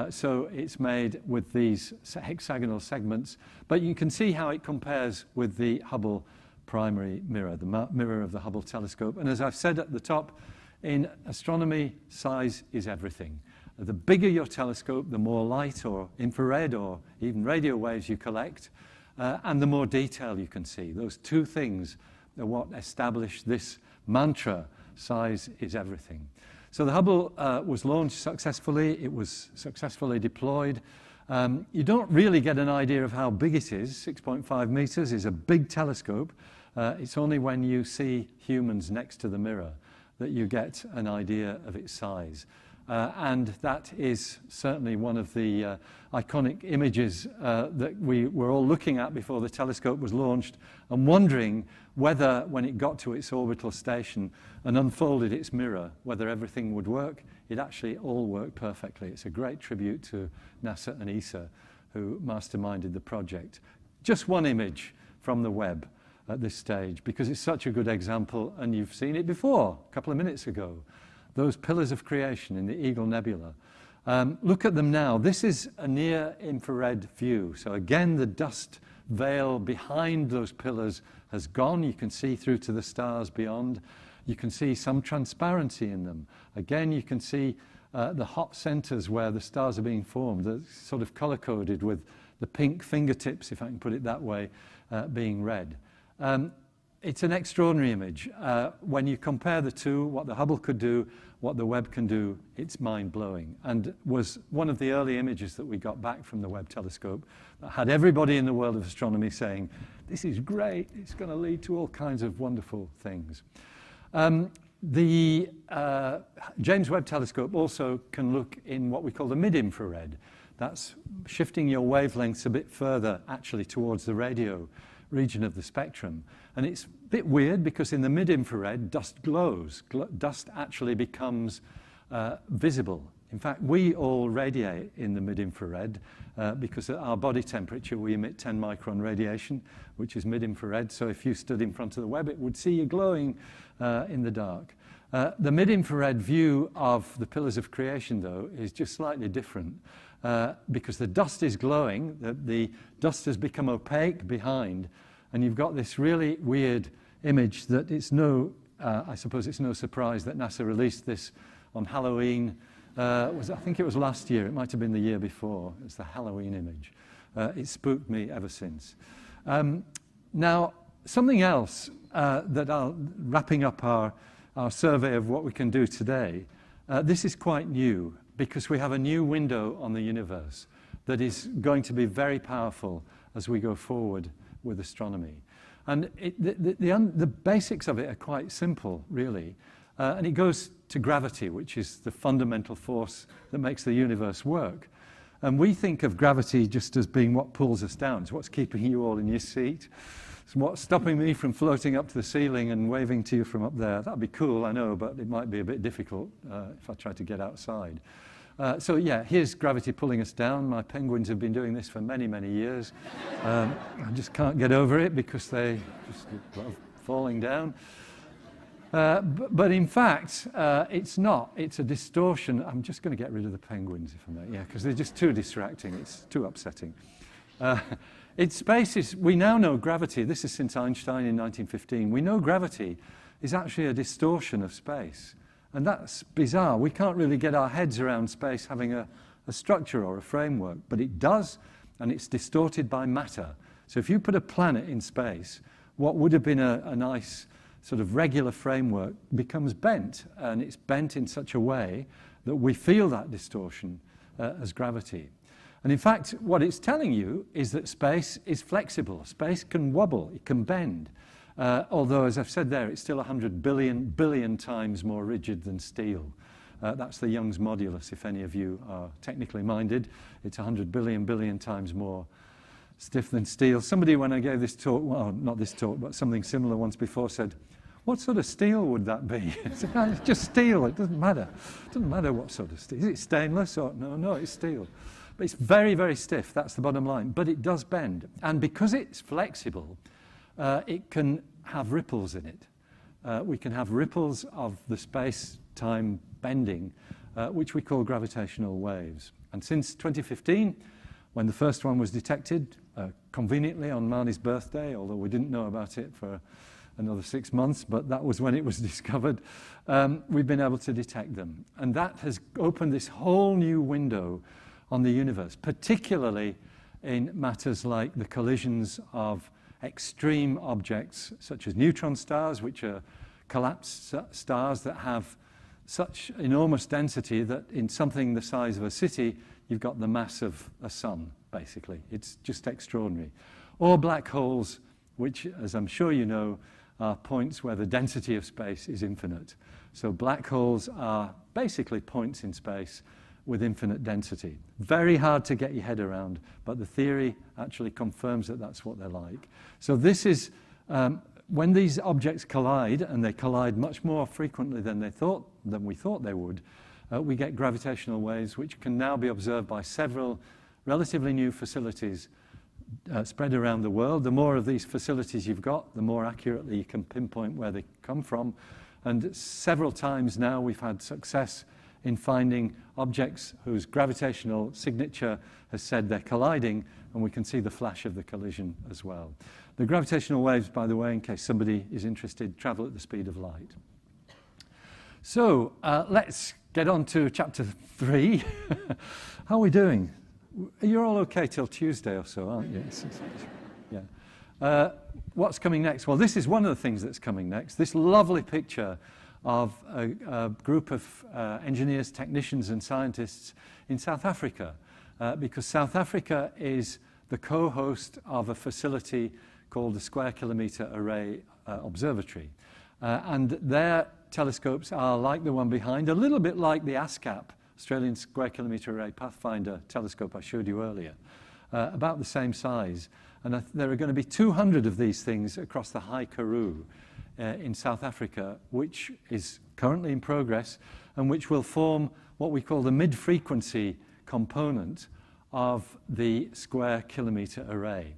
So it's made with these hexagonal segments. But you can see how it compares with the Hubble primary mirror, the mirror of the Hubble telescope. And as I've said at the top, in astronomy, size is everything. The bigger your telescope, the more light or infrared or even radio waves you collect, and the more detail you can see. Those two things are what establish this mantra, size is everything. So the Hubble was launched successfully. It was successfully deployed. You don't really get an idea of how big it is. 6.5 meters is a big telescope. It's only when you see humans next to the mirror that you get an idea of its size. And that is certainly one of the iconic images that we were all looking at before the telescope was launched and wondering whether, when it got to its orbital station and unfolded its mirror, whether everything would work. It actually all worked perfectly. It's a great tribute to NASA and ESA, who masterminded the project. Just one image from the Webb at this stage, because it's such a good example, and you've seen it before, a couple of minutes ago. Those pillars of creation in the Eagle Nebula. Look at them now. This is a near-infrared view. So again, the dust veil behind those pillars has gone. You can see through to the stars beyond. You can see some transparency in them. Again, you can see the hot centers where the stars are being formed. They're sort of color-coded with the pink fingertips, if I can put it that way, being red. It's an extraordinary image. When you compare the two, what the Hubble could do, what the Webb can do, it's mind-blowing, and was one of the early images that we got back from the Webb telescope that had everybody in the world of astronomy saying, this is great, it's going to lead to all kinds of wonderful things. The James Webb telescope also can look in what we call the mid-infrared. That's shifting your wavelengths a bit further, actually, towards the radio region of the spectrum. And it's a bit weird because in the mid-infrared, dust glows. Dust actually becomes visible. In fact, we all radiate in the mid-infrared because at our body temperature, we emit 10 micron radiation, which is mid-infrared. So if you stood in front of the Webb, it would see you glowing in the dark. The mid-infrared view of the pillars of creation, though, is just slightly different. Because the dust is glowing, the dust has become opaque behind, and you've got this really weird image that it's I suppose it's no surprise that NASA released this on Halloween. I think it was last year, it might have been the year before. It's the Halloween image. It spooked me ever since. Now, something else wrapping up our survey of what we can do today, this is quite new, because we have a new window on the universe that is going to be very powerful as we go forward with astronomy. And the basics of it are quite simple, really. And it goes to gravity, which is the fundamental force that makes the universe work. And we think of gravity just as being what pulls us down. It's what's keeping you all in your seat. It's what's stopping me from floating up to the ceiling and waving to you from up there. That'd be cool, I know, but it might be a bit difficult if I try to get outside. So yeah, here's gravity pulling us down. My penguins have been doing this for many, many years. I just can't get over it because they just love falling down. But in fact, it's not. It's a distortion. I'm just going to get rid of the penguins, if I may. Yeah, because they're just too distracting. It's too upsetting. In space, we now know gravity. This is since Einstein in 1915. We know gravity is actually a distortion of space. And that's bizarre. We can't really get our heads around space having a structure or a framework, but it does, and it's distorted by matter. So if you put a planet in space, what would have been a nice sort of regular framework becomes bent, and it's bent in such a way that we feel that distortion as gravity. And in fact, what it's telling you is that space is flexible. Space can wobble, it can bend. Although, as I've said there, it's still 100 billion times more rigid than steel. That's the Young's modulus, if any of you are technically minded. It's 100 billion times more stiff than steel. Somebody, when I gave this talk, well, not this talk, but something similar once before, said, what sort of steel would that be? It's just steel, it doesn't matter. It doesn't matter what sort of steel. Is it stainless or no, it's steel. But it's very, very stiff, that's the bottom line. But it does bend. And because it's flexible, it can have ripples in it. We can have ripples of the space-time bending, which we call gravitational waves. And since 2015, when the first one was detected, conveniently on Marnie's birthday, although we didn't know about it for another 6 months, but that was when it was discovered, we've been able to detect them. And that has opened this whole new window on the universe, particularly in matters like the collisions of extreme objects such as neutron stars, which are collapsed stars that have such enormous density that in something the size of a city, you've got the mass of a sun, basically. It's just extraordinary. Or black holes, which, as I'm sure you know, are points where the density of space is infinite. So black holes are basically points in space with infinite density. Very hard to get your head around, but the theory actually confirms that that's what they're like. So this is, when these objects collide, and they collide much more frequently than we thought they would, we get gravitational waves which can now be observed by several relatively new facilities spread around the world. The more of these facilities you've got, the more accurately you can pinpoint where they come from. And several times now we've had success in finding objects whose gravitational signature has said they're colliding, and we can see the flash of the collision as well. The gravitational waves, by the way, in case somebody is interested, travel at the speed of light. So let's get on to chapter 3. How are we doing? You're all okay till Tuesday or so, aren't you? Yeah. What's coming next? Well, this is one of the things that's coming next. This lovely picture of a group of engineers, technicians and scientists in South Africa, because South Africa is the co-host of a facility called the Square Kilometre Array Observatory. And their telescopes are like the one behind, a little bit like the ASCAP, Australian Square Kilometre Array Pathfinder telescope I showed you earlier, about the same size. And there are going to be 200 of these things across the High Karoo in South Africa, which is currently in progress and which will form what we call the mid-frequency component of the Square Kilometre Array.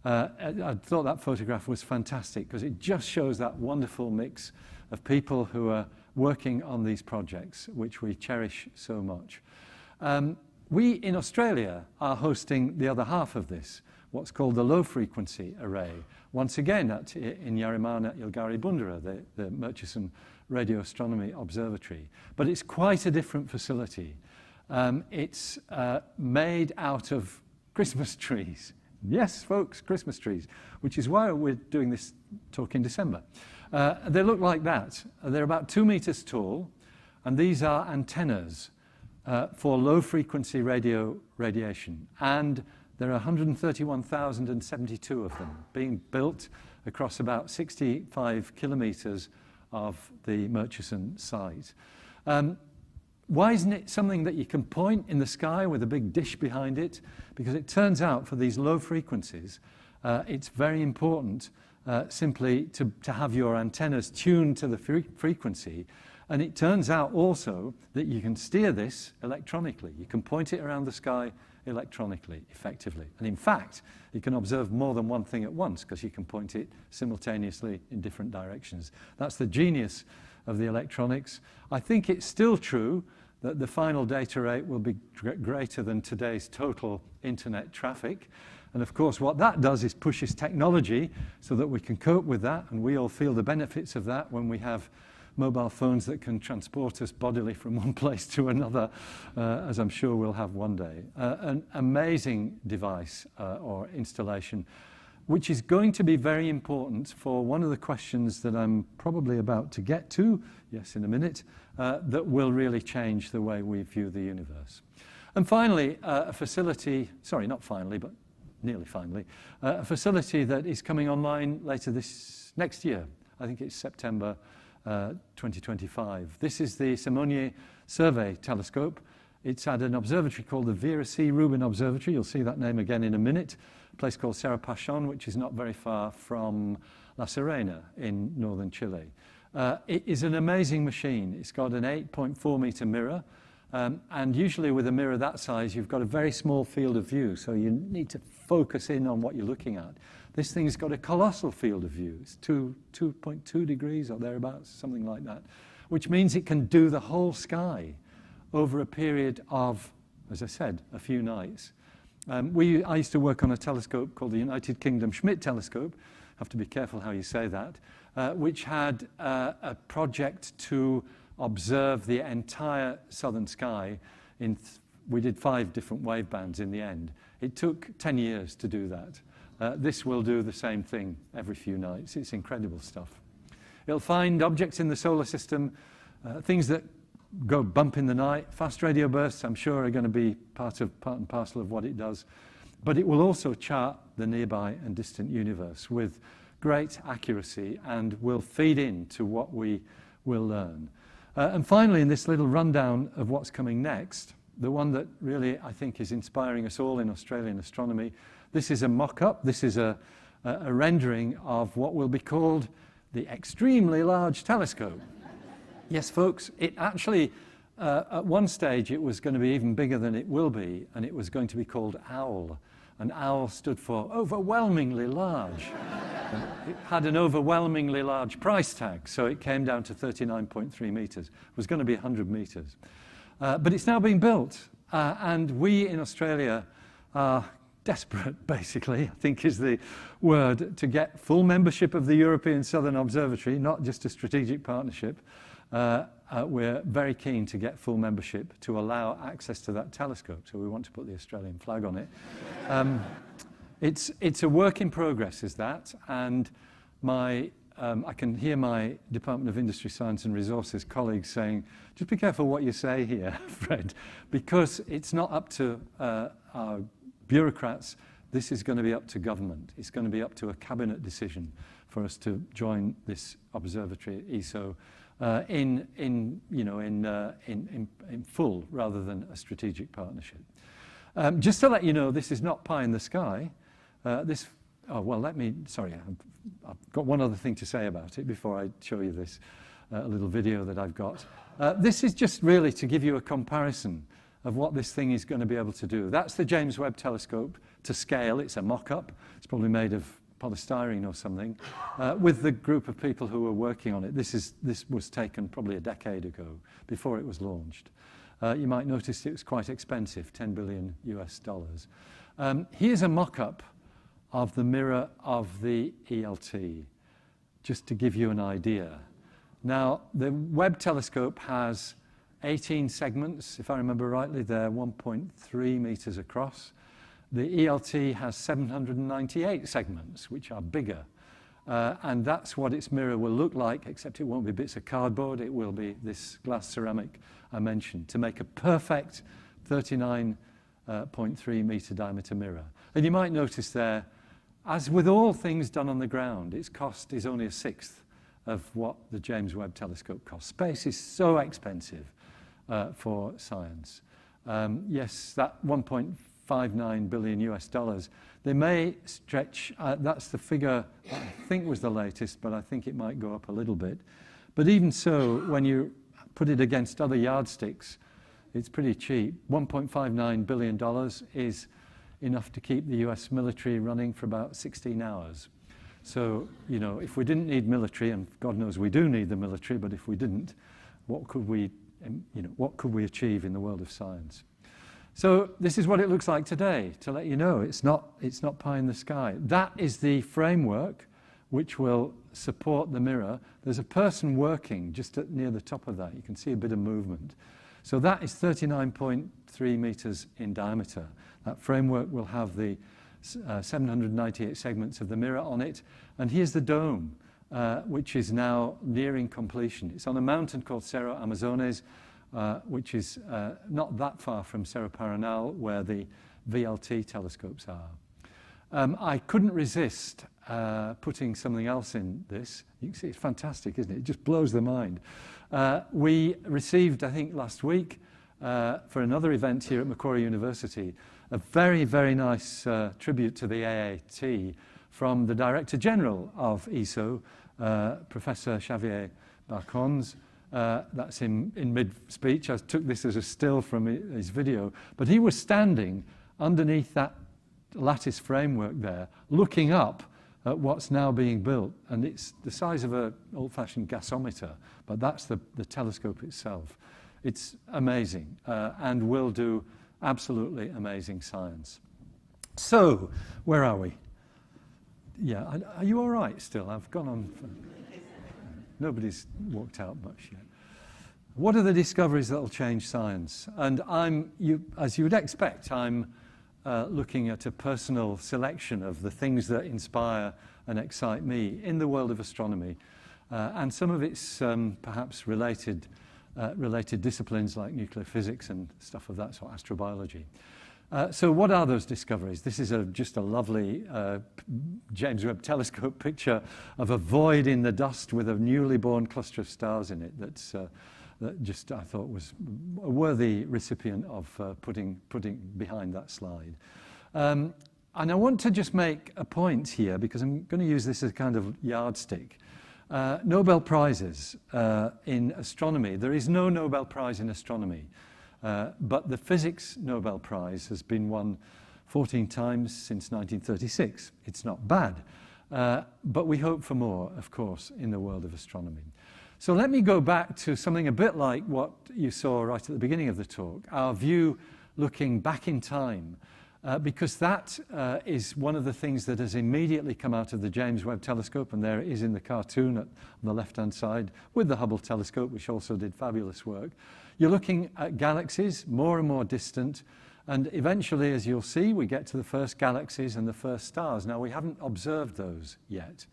I thought that photograph was fantastic because it just shows that wonderful mix of people who are working on these projects, which we cherish so much. We in Australia are hosting the other half of this, what's called the Low Frequency Array, once again in Yarimana Ilgari-Bundara, the Murchison Radio Astronomy Observatory. But it's quite a different facility. It's made out of Christmas trees. Yes, folks, Christmas trees, which is why we're doing this talk in December. They look like that. They're about 2 meters tall, and these are antennas for low-frequency radio radiation. And there are 131,072 of them being built across about 65 kilometers of the Murchison site. Why isn't it something that you can point in the sky with a big dish behind it? Because it turns out for these low frequencies, it's very important simply to have your antennas tuned to the frequency. And it turns out also that you can steer this electronically. You can point it around the sky electronically, effectively. And in fact, you can observe more than one thing at once because you can point it simultaneously in different directions. That's the genius of the electronics. I think it's still true that the final data rate will be greater than today's total internet traffic. And of course, what that does is pushes technology so that we can cope with that, and we all feel the benefits of that when we have mobile phones that can transport us bodily from one place to another, as I'm sure we'll have one day. An amazing device or installation, which is going to be very important for one of the questions that I'm probably about to get to, yes, in a minute, that will really change the way we view the universe. And finally, a facility, sorry, not finally, but nearly finally, a facility that is coming online later next year. I think it's September 2025. This is the Simonier Survey Telescope. It's at an observatory called the Vera C. Rubin Observatory. You'll see that name again in a minute. A place called Cerro Pachon, which is not very far from La Serena in northern Chile. It is an amazing machine. It's got an 8.4 meter mirror, And usually with a mirror that size, you've got a very small field of view, so you need to focus in on what you're looking at. This thing's got a colossal field of view. It's 2.2 degrees or thereabouts, something like that, which means it can do the whole sky over a period of, as I said, a few nights. I used to work on a telescope called the United Kingdom Schmidt Telescope. Have to be careful how you say that, which had a project to observe the entire southern sky. We did 5 different wave bands in the end. It took 10 years to do that. This will do the same thing every few nights. It's incredible stuff. It'll find objects in the solar system, things that go bump in the night. Fast radio bursts, I'm sure, are going to be part and parcel of what it does. But it will also chart the nearby and distant universe with great accuracy and will feed into what we will learn. And finally, in this little rundown of what's coming next, the one that really, I think, is inspiring us all in Australian astronomy, this is a mock-up. This is a rendering of what will be called the Extremely Large Telescope. Yes, folks, it actually, at one stage, it was going to be even bigger than it will be, and it was going to be called OWL. And OWL stood for overwhelmingly large. It had an overwhelmingly large price tag, so it came down to 39.3 meters. It was going to be 100 meters. But it's now being built, and we in Australia are desperate, basically, I think is the word, to get full membership of the European Southern Observatory, not just a strategic partnership. We're very keen to get full membership to allow access to that telescope, so we want to put the Australian flag on it. It's a work in progress, is that, and I can hear my Department of Industry, Science and Resources colleagues saying, just be careful what you say here, Fred, because it's not up to our bureaucrats. This is going to be up to government. It's going to be up to a cabinet decision for us to join this observatory at ESO in full rather than a strategic partnership. Just to let you know, this is not pie in the sky. Sorry, I've got one other thing to say about it before I show you this little video that I've got. This is just really to give you a comparison of what this thing is going to be able to do. That's the James Webb Telescope to scale. It's a mock-up. It's probably made of polystyrene or something, with the group of people who were working on it. This was taken probably a decade ago, before it was launched. You might notice it was quite expensive, $10 billion US. Here's a mock-up of the mirror of the ELT, just to give you an idea. Now, the Webb telescope has 18 segments, if I remember rightly. They're 1.3 meters across. The ELT has 798 segments, which are bigger. And that's what its mirror will look like, except it won't be bits of cardboard. It will be this glass ceramic I mentioned, to make a perfect 39.3 meter diameter mirror. And you might notice there, as with all things done on the ground, its cost is only a sixth of what the James Webb Telescope costs. Space is so expensive for science. Yes, that 1.59 billion US, they may stretch, that's the figure I think was the latest, but I think it might go up a little bit. But even so, when you put it against other yardsticks, it's pretty cheap. $1.59 billion is enough to keep the US military running for about 16 hours. So, you know, if we didn't need military, and God knows we do need the military, but if we didn't, what could we achieve in the world of science? So this is what it looks like today, to let you know it's not pie in the sky. That is the framework which will support the mirror. There's a person working just near the top of that. You can see a bit of movement. So that is 39.3 meters in diameter. That framework will have the 798 segments of the mirror on it. And here's the dome, which is now nearing completion. It's on a mountain called Cerro Amazones, which is not that far from Cerro Paranal, where the VLT telescopes are. I couldn't resist putting something else in this. You can see it's fantastic, isn't it? It just blows the mind. We received, I think last week, for another event here at Macquarie University, a very, very nice tribute to the AAT from the Director General of ESO, Professor Xavier Barcons, That's in mid-speech. I took this as a still from his video. But he was standing underneath that lattice framework there, looking up at what's now being built. And it's the size of an old-fashioned gasometer, but that's the telescope itself. It's amazing and will do absolutely amazing science. So, where are we? Yeah, are you all right still? I've gone on. Nobody's walked out much yet. What are the discoveries that will change science? And as you would expect, I'm looking at a personal selection of the things that inspire and excite me in the world of astronomy. And some of it's perhaps related disciplines like nuclear physics and stuff of that sort, astrobiology. So what are those discoveries? This is just a lovely James Webb Telescope picture of a void in the dust with a newly born cluster of stars in it that just I thought was a worthy recipient of putting behind that slide. And I want to just make a point here because I'm going to use this as a kind of yardstick. Nobel Prizes in astronomy. There is no Nobel Prize in astronomy. But the Physics Nobel Prize has been won 14 times since 1936. It's not bad. But we hope for more, of course, in the world of astronomy. So let me go back to something a bit like what you saw right at the beginning of the talk, our view looking back in time, because that is one of the things that has immediately come out of the James Webb Telescope, and there it is in the cartoon on the left-hand side, with the Hubble Telescope, which also did fabulous work. You're looking at galaxies more and more distant, and eventually, as you'll see, we get to the first galaxies and the first stars. Now, we haven't observed those yet.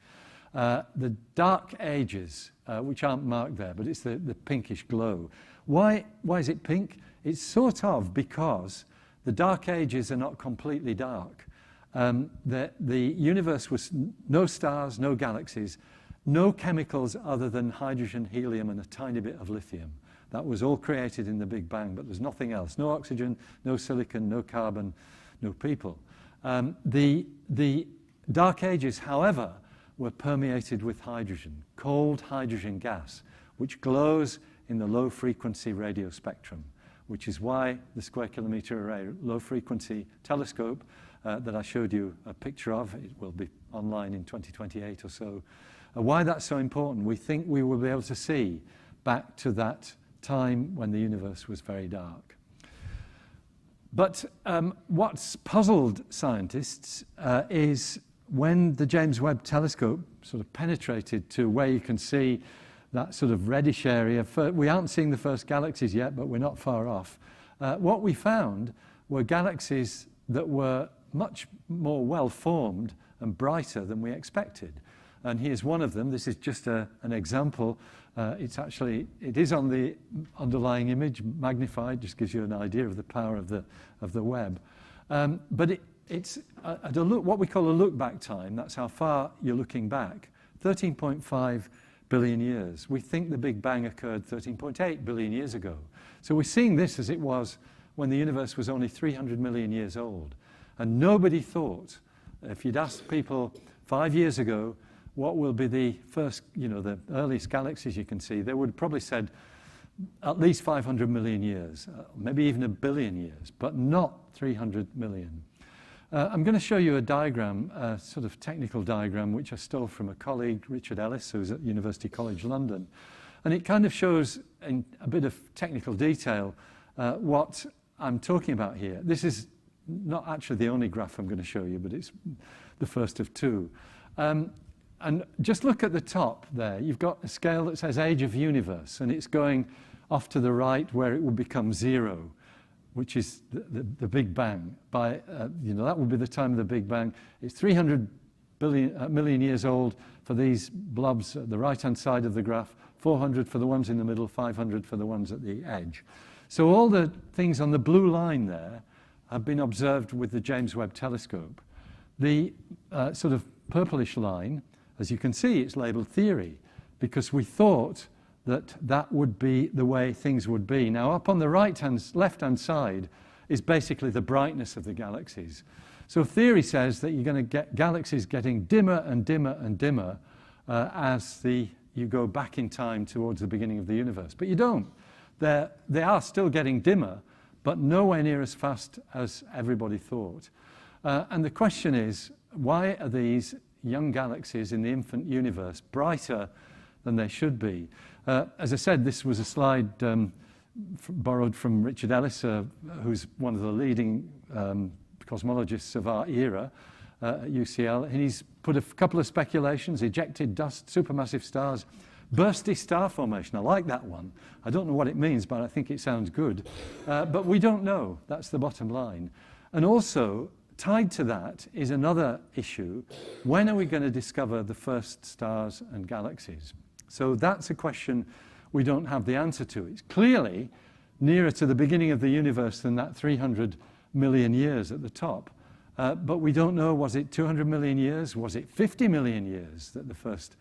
The dark ages, which aren't marked there, but it's the pinkish glow. Why is it pink? It's sort of because the dark ages are not completely dark. The universe was no stars, no galaxies, no chemicals other than hydrogen, helium, and a tiny bit of lithium. That was all created in the Big Bang, but there's nothing else. No oxygen, no silicon, no carbon, no people. The dark ages, however, were permeated with hydrogen, cold hydrogen gas, which glows in the low-frequency radio spectrum, which is why the Square Kilometre Array low-frequency telescope that I showed you a picture of, it will be online in 2028 or so, why that's so important. We think we will be able to see back to that time when the universe was very dark. But what's puzzled scientists is when the James Webb Telescope sort of penetrated to where you can see that sort of reddish area. We aren't seeing the first galaxies yet, but we're not far off. What we found were galaxies that were much more well-formed and brighter than we expected. And here's one of them. This is just an example. It is on the underlying image, magnified, just gives you an idea of the power of the Webb. But it's at what we call a look-back time. That's how far you're looking back. 13.5 billion years. We think the Big Bang occurred 13.8 billion years ago. So we're seeing this as it was when the universe was only 300 million years old. And nobody thought, if you'd asked people 5 years ago, what will be the first, the earliest galaxies you can see, they would have probably said at least 500 million years, maybe even a billion years, but not 300 million. I'm going to show you a diagram, a sort of technical diagram, which I stole from a colleague, Richard Ellis, who's at University College London. And it kind of shows in a bit of technical detail what I'm talking about here. This is not actually the only graph I'm going to show you, but it's the first of two. And just look at the top there. You've got a scale that says age of universe, and it's going off to the right where it will become zero, which is the Big Bang. That will be the time of the Big Bang. It's 300 million years old for these blobs at the right-hand side of the graph, 400 for the ones in the middle, 500 for the ones at the edge. So all the things on the blue line there have been observed with the James Webb Telescope. The sort of purplish line, as you can see, it's labeled theory, because we thought that would be the way things would be. Now, up on the left-hand side is basically the brightness of the galaxies. So theory says that you're going to get galaxies getting dimmer and dimmer and dimmer as the you go back in time towards the beginning of the universe. But you don't. They are still getting dimmer, but nowhere near as fast as everybody thought. And the question is, why are these young galaxies in the infant universe brighter than they should be? As I said, this was a slide borrowed from Richard Ellis, who's one of the leading cosmologists of our era at UCL. And he's put a couple of speculations: ejected dust, supermassive stars, bursty star formation. I like that one. I don't know what it means, but I think it sounds good. But we don't know. That's the bottom line. And also, tied to that is another issue. When are we going to discover the first stars and galaxies? So that's a question we don't have the answer to. It's clearly nearer to the beginning of the universe than that 300 million years at the top. But we don't know, was it 200 million years? Was it 50 million years that the first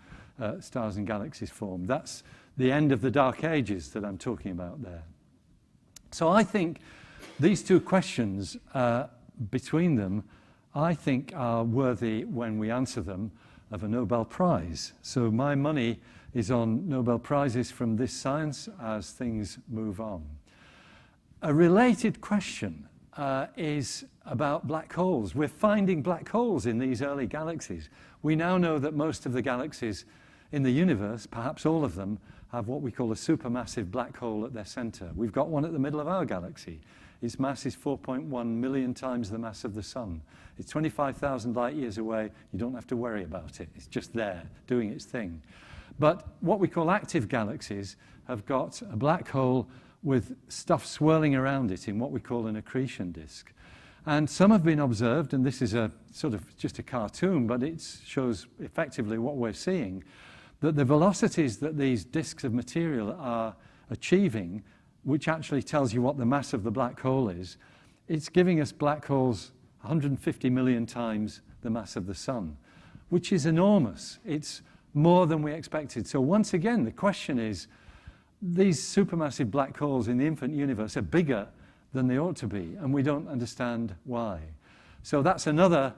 stars and galaxies formed? That's the end of the dark ages that I'm talking about there. So I think these two questions between them, I think, are worthy, when we answer them, of a Nobel Prize. So my money is on Nobel Prizes from this science as things move on. A related question is about black holes. We're finding black holes in these early galaxies. We now know that most of the galaxies in the universe, perhaps all of them, have what we call a supermassive black hole at their center. We've got one at the middle of our galaxy. Its mass is 4.1 million times the mass of the sun. It's 25,000 light years away. You don't have to worry about it. It's just there, doing its thing. But what we call active galaxies have got a black hole with stuff swirling around it in what we call an accretion disk. And some have been observed, and this is a sort of just a cartoon, but it shows effectively what we're seeing, that the velocities that these disks of material are achieving, which actually tells you what the mass of the black hole is, it's giving us black holes 150 million times the mass of the sun, which is enormous. It's more than we expected. So once again, the question is, these supermassive black holes in the infant universe are bigger than they ought to be, and we don't understand why. So that's another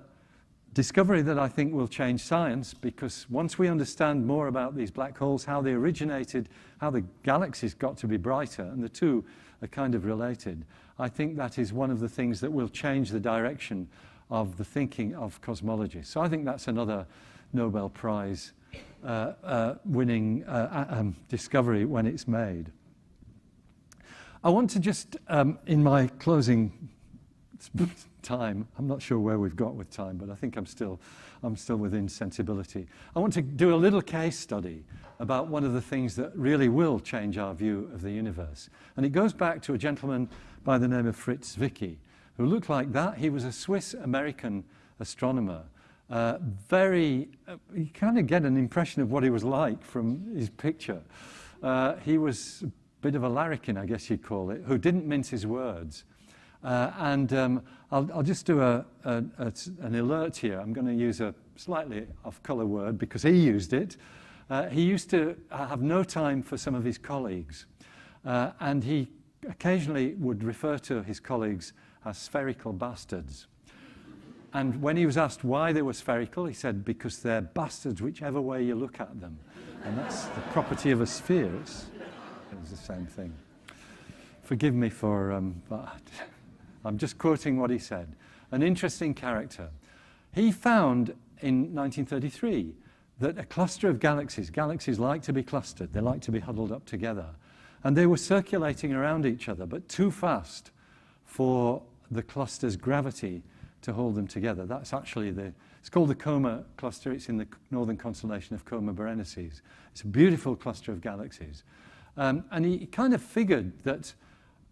discovery that I think will change science, because once we understand more about these black holes, how they originated, how the galaxies got to be brighter, and the two are kind of related, I think that is one of the things that will change the direction of the thinking of cosmology. So I think that's another Nobel Prize winning discovery when it's made. I want to just, in my closing time, I'm not sure where we've got with time, but I think I'm still within sensibility. I want to do a little case study about one of the things that really will change our view of the universe. And it goes back to a gentleman by the name of Fritz Zwicky, who looked like that. He was a Swiss-American astronomer. You kind of get an impression of what he was like from his picture. He was a bit of a larrikin, I guess you'd call it, who didn't mince his words. I'll just do an alert here. I'm going to use a slightly off-color word because he used it. He used to have no time for some of his colleagues, and he occasionally would refer to his colleagues as spherical bastards. And when he was asked why they were spherical, he said, because they're bastards whichever way you look at them. And that's the property of a sphere. It's the same thing. Forgive me for that. I'm just quoting what he said. An interesting character. He found in 1933 that a cluster of galaxies like to be clustered, they like to be huddled up together, and they were circulating around each other, but too fast for the cluster's gravity to hold them together. That's actually it's called the Coma cluster. It's in the northern constellation of Coma Berenices. It's a beautiful cluster of galaxies. And he kind of figured that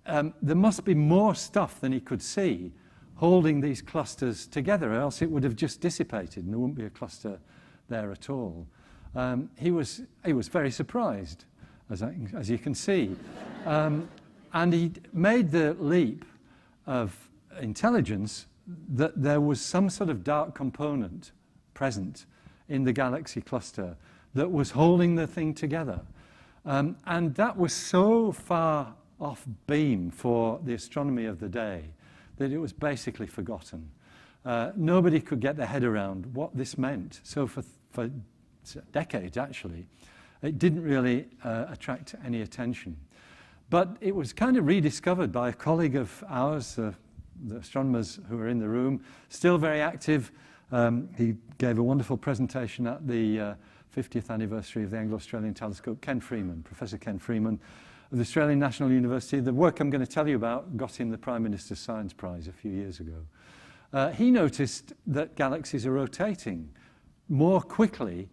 there must be more stuff than he could see holding these clusters together, or else it would have just dissipated and there wouldn't be a cluster there at all. He was very surprised, as you can see. And he made the leap of intelligence that there was some sort of dark component present in the galaxy cluster that was holding the thing together. And that was so far off beam for the astronomy of the day that it was basically forgotten. Nobody could get their head around what this meant. So for decades, actually, it didn't really attract any attention. But it was kind of rediscovered by a colleague of ours, the astronomers who were in the room, still very active. He gave a wonderful presentation at the 50th anniversary of the Anglo-Australian Telescope, Ken Freeman, Professor Ken Freeman of the Australian National University. The work I'm going to tell you about got him the Prime Minister's Science Prize a few years ago. He noticed that galaxies are rotating more quickly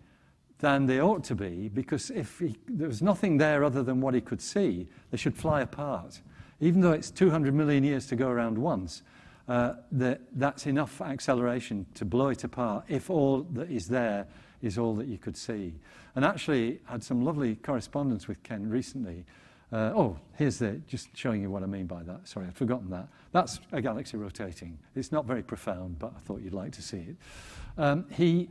than they ought to be, because if there was nothing there other than what he could see, they should fly apart. Even though it's 200 million years to go around once, that's enough acceleration to blow it apart if all that is there is all that you could see. And actually had some lovely correspondence with Ken recently. Here's just showing you what I mean by that. Sorry, I'd forgotten that. That's a galaxy rotating. It's not very profound, but I thought you'd like to see it. He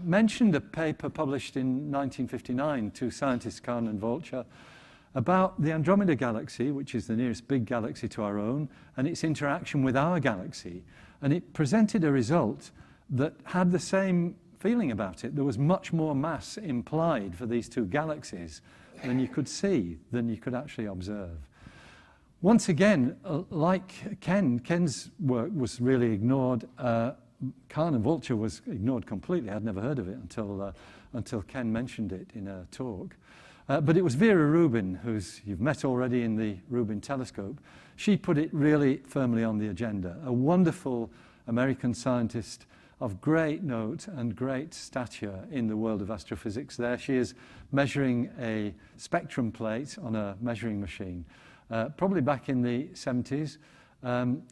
mentioned a paper published in 1959 to scientists Kahn and Vulture about the Andromeda Galaxy, which is the nearest big galaxy to our own, and its interaction with our galaxy. And it presented a result that had the same feeling about it. There was much more mass implied for these two galaxies than you could see, than you could actually observe. Once again, like Ken's work was really ignored. Kahn and Vulture was ignored completely. I'd never heard of it until Ken mentioned it in a talk. But it was Vera Rubin, who you've met already in the Rubin telescope. She put it really firmly on the agenda. A wonderful American scientist of great note and great stature in the world of astrophysics. There she is measuring a spectrum plate on a measuring machine, probably back in the 70s.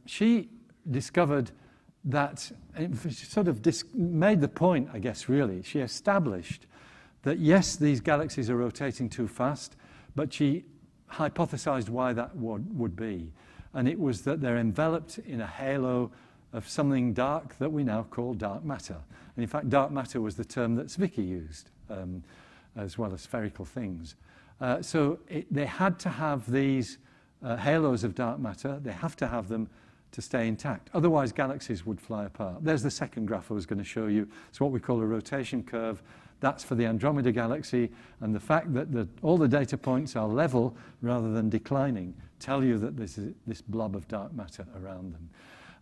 She discovered that, sort of made the point, I guess, really. She established that, yes, these galaxies are rotating too fast, but she hypothesized why that would be. And it was that they're enveloped in a halo of something dark that we now call dark matter. And in fact, dark matter was the term that Zwicky used, as well as spherical things. So they had to have these halos of dark matter. They have to have them to stay intact. Otherwise, galaxies would fly apart. There's the second graph I was going to show you. It's what we call a rotation curve. That's for the Andromeda Galaxy. And the fact that all the data points are level rather than declining tell you that there's this blob of dark matter around them.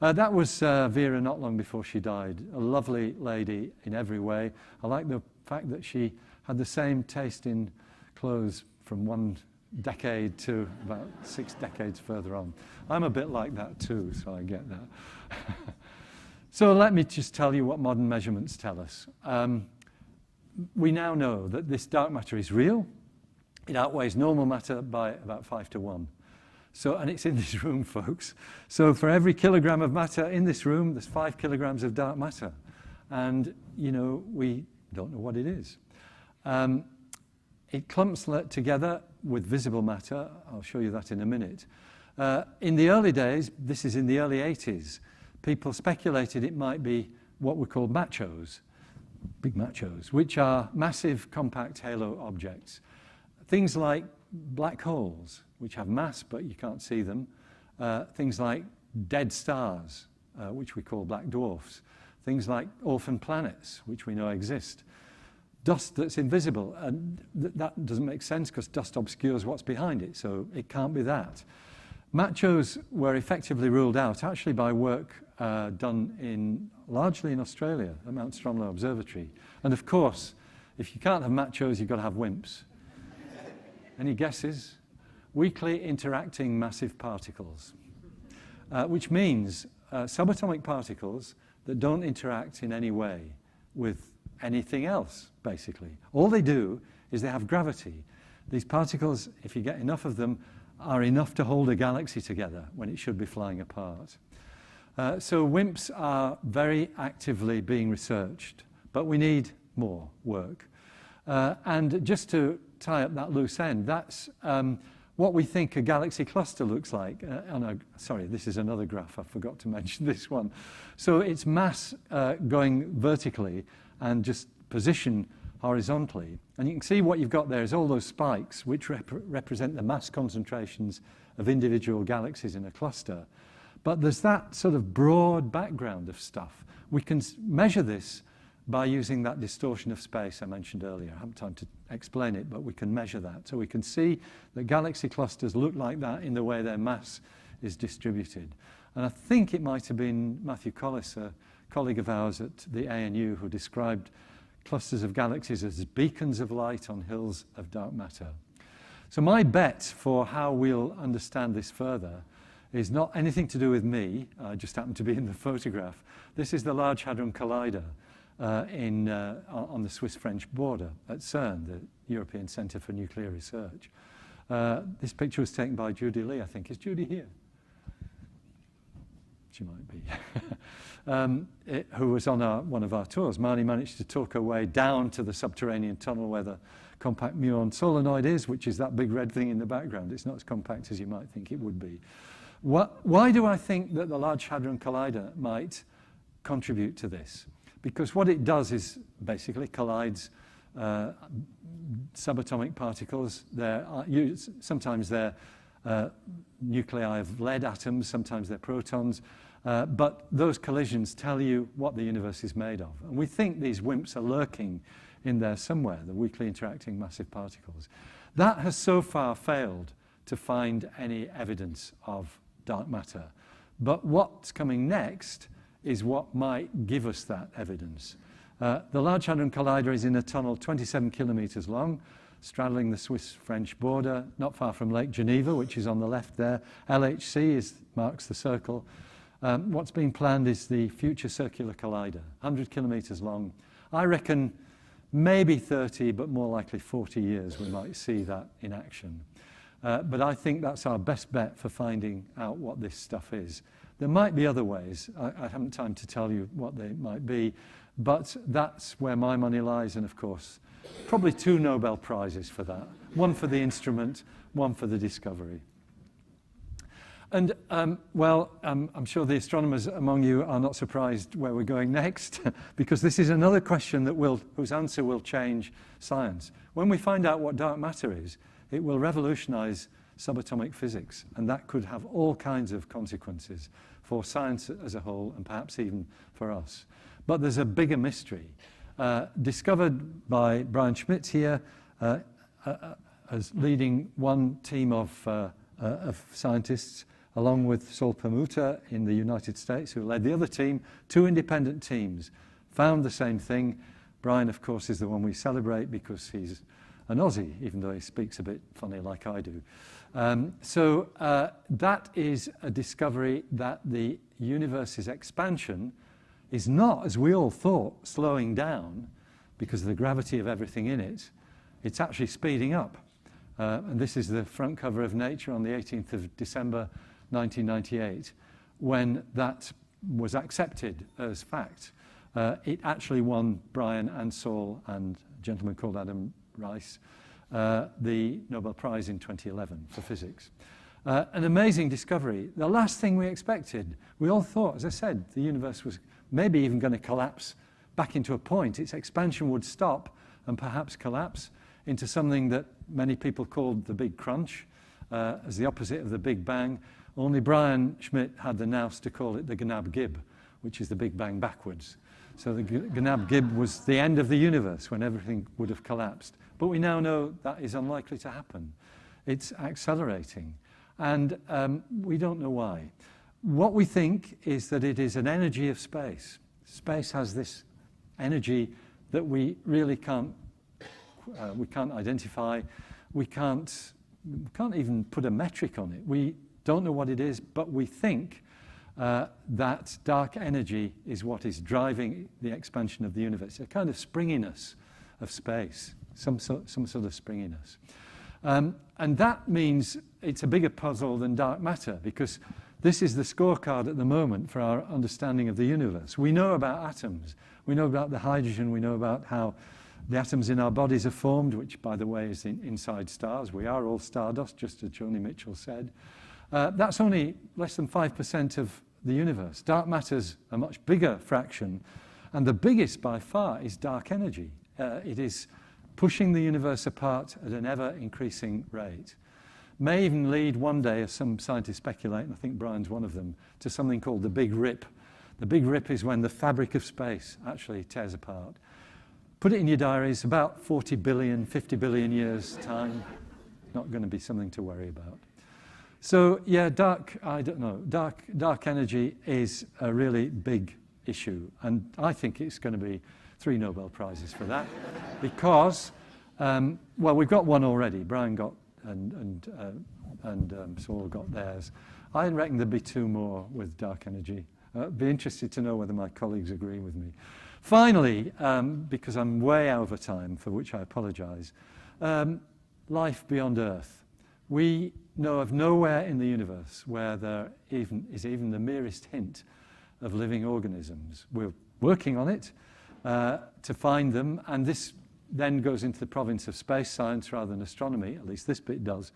That was Vera not long before she died. A lovely lady in every way. I like the fact that she had the same taste in clothes from one decade to about 6 decades further on. I'm a bit like that too, so I get that. So let me just tell you what modern measurements tell us. We now know that this dark matter is real. It outweighs normal matter by about 5 to 1. So, and it's in this room, folks. So for every kilogram of matter in this room, there's 5 kilograms of dark matter. And, you know, we don't know what it is. It clumps together with visible matter. I'll show you that in a minute. In the early days, this is in the early 80s, people speculated it might be what we call machos, big machos, which are massive compact halo objects. Things like black holes, which have mass but you can't see them. Things like dead stars, which we call black dwarfs. Things like orphan planets, which we know exist. Dust that's invisible, and that doesn't make sense because dust obscures what's behind it, so it can't be that. Machos were effectively ruled out actually by work done largely in Australia at Mount Stromlo Observatory. And of course, if you can't have machos, you've got to have WIMPs. Any guesses? Weakly interacting massive particles, which means subatomic particles that don't interact in any way with anything else, basically. All they do is they have gravity. These particles, if you get enough of them, are enough to hold a galaxy together when it should be flying apart. So WIMPs are very actively being researched, but we need more work. And just to tie up that loose end, that's what we think a galaxy cluster looks like. Sorry, this is another graph. I forgot to mention this one. So it's mass going vertically and just position horizontally. And you can see what you've got there is all those spikes which represent the mass concentrations of individual galaxies in a cluster. But there's that sort of broad background of stuff. We can measure this by using that distortion of space I mentioned earlier. I haven't time to explain it, but we can measure that. So we can see that galaxy clusters look like that in the way their mass is distributed. And I think it might have been Matthew Collis, a colleague of ours at the ANU, who described clusters of galaxies as beacons of light on hills of dark matter. So my bet for how we'll understand this further is not anything to do with me. I just happen to be in the photograph. This is the Large Hadron Collider on the Swiss-French border at CERN, the European Centre for Nuclear Research. This picture was taken by Judy Lee, I think. Is Judy here? She might be. Who was on one of our tours. Marnie managed to talk her way down to the subterranean tunnel where the compact muon solenoid is, which is that big red thing in the background. It's not as compact as you might think it would be. Why do I think that the Large Hadron Collider might contribute to this? Because what it does is basically collides subatomic particles. Sometimes they're nuclei of lead atoms, sometimes they're protons, but those collisions tell you what the universe is made of. And we think these WIMPs are lurking in there somewhere, the weakly interacting massive particles. That has so far failed to find any evidence of dark matter. But what's coming next is what might give us that evidence. The Large Hadron Collider is in a tunnel 27 kilometers long, straddling the Swiss-French border, not far from Lake Geneva, which is on the left there. LHC marks the circle. What's being planned is the Future Circular Collider, 100 kilometers long. I reckon maybe 30, but more likely 40 years we might see that in action. But I think that's our best bet for finding out what this stuff is. There might be other ways. I haven't time to tell you what they might be, but that's where my money lies, and of course, probably 2 Nobel Prizes for that. One for the instrument, one for the discovery. And, I'm sure the astronomers among you are not surprised where we're going next, because this is another question whose answer will change science. When we find out what dark matter is, it will revolutionize subatomic physics, and that could have all kinds of consequences for science as a whole, and perhaps even for us. But there's a bigger mystery. Discovered by Brian Schmidt here, as leading one team of scientists, along with Sol Permuter in the United States, who led the other team. 2 independent teams found the same thing. Brian, of course, is the one we celebrate because he's an Aussie, even though he speaks a bit funny like I do. So that is a discovery that the universe's expansion is not, as we all thought, slowing down because of the gravity of everything in it. It's actually speeding up. And this is the front cover of Nature on the 18th of December 1998, when that was accepted as fact. It actually won Brian and Saul and a gentleman called Adam Rice the Nobel Prize in 2011 for physics. An amazing discovery. The last thing we expected. We all thought, as I said, the universe was maybe even going to collapse back into a point. Its expansion would stop and perhaps collapse into something that many people called the Big Crunch, as the opposite of the Big Bang. Only Brian Schmidt had the nous to call it the Gnab-Gib, which is the Big Bang backwards. So the Gnab-Gib was the end of the universe when everything would have collapsed. But we now know that is unlikely to happen. It's accelerating. And we don't know why. What we think is that it is an energy of space. Space has this energy that we really can't identify. We can't even put a metric on it. We don't know what it is, but we think that dark energy is what is driving the expansion of the universe. A kind of springiness of space, some sort of springiness. And that means it's a bigger puzzle than dark matter, because this is the scorecard at the moment for our understanding of the universe. We know about atoms. We know about the hydrogen. We know about how the atoms in our bodies are formed, which, by the way, is inside stars. We are all stardust, just as Joni Mitchell said. That's only less than 5% of the universe. Dark matter's a much bigger fraction, and the biggest by far is dark energy. It is pushing the universe apart at an ever-increasing rate. May even lead one day, as some scientists speculate, and I think Brian's one of them, to something called the Big Rip. The Big Rip is when the fabric of space actually tears apart. Put it in your diaries, about 40 billion, 50 billion years' time. Not going to be something to worry about. So yeah, dark energy is a really big issue. And I think it's going to be 3 Nobel Prizes for that. Because, well, we've got one already. Brian got, and Saul got theirs. I reckon there'd be 2 more with dark energy. I'd be interested to know whether my colleagues agree with me. Finally, because I'm way over time, for which I apologize, life beyond Earth. We know of nowhere in the universe where there is even the merest hint of living organisms. We're working on it to find them, and this then goes into the province of space science rather than astronomy, at least this bit does.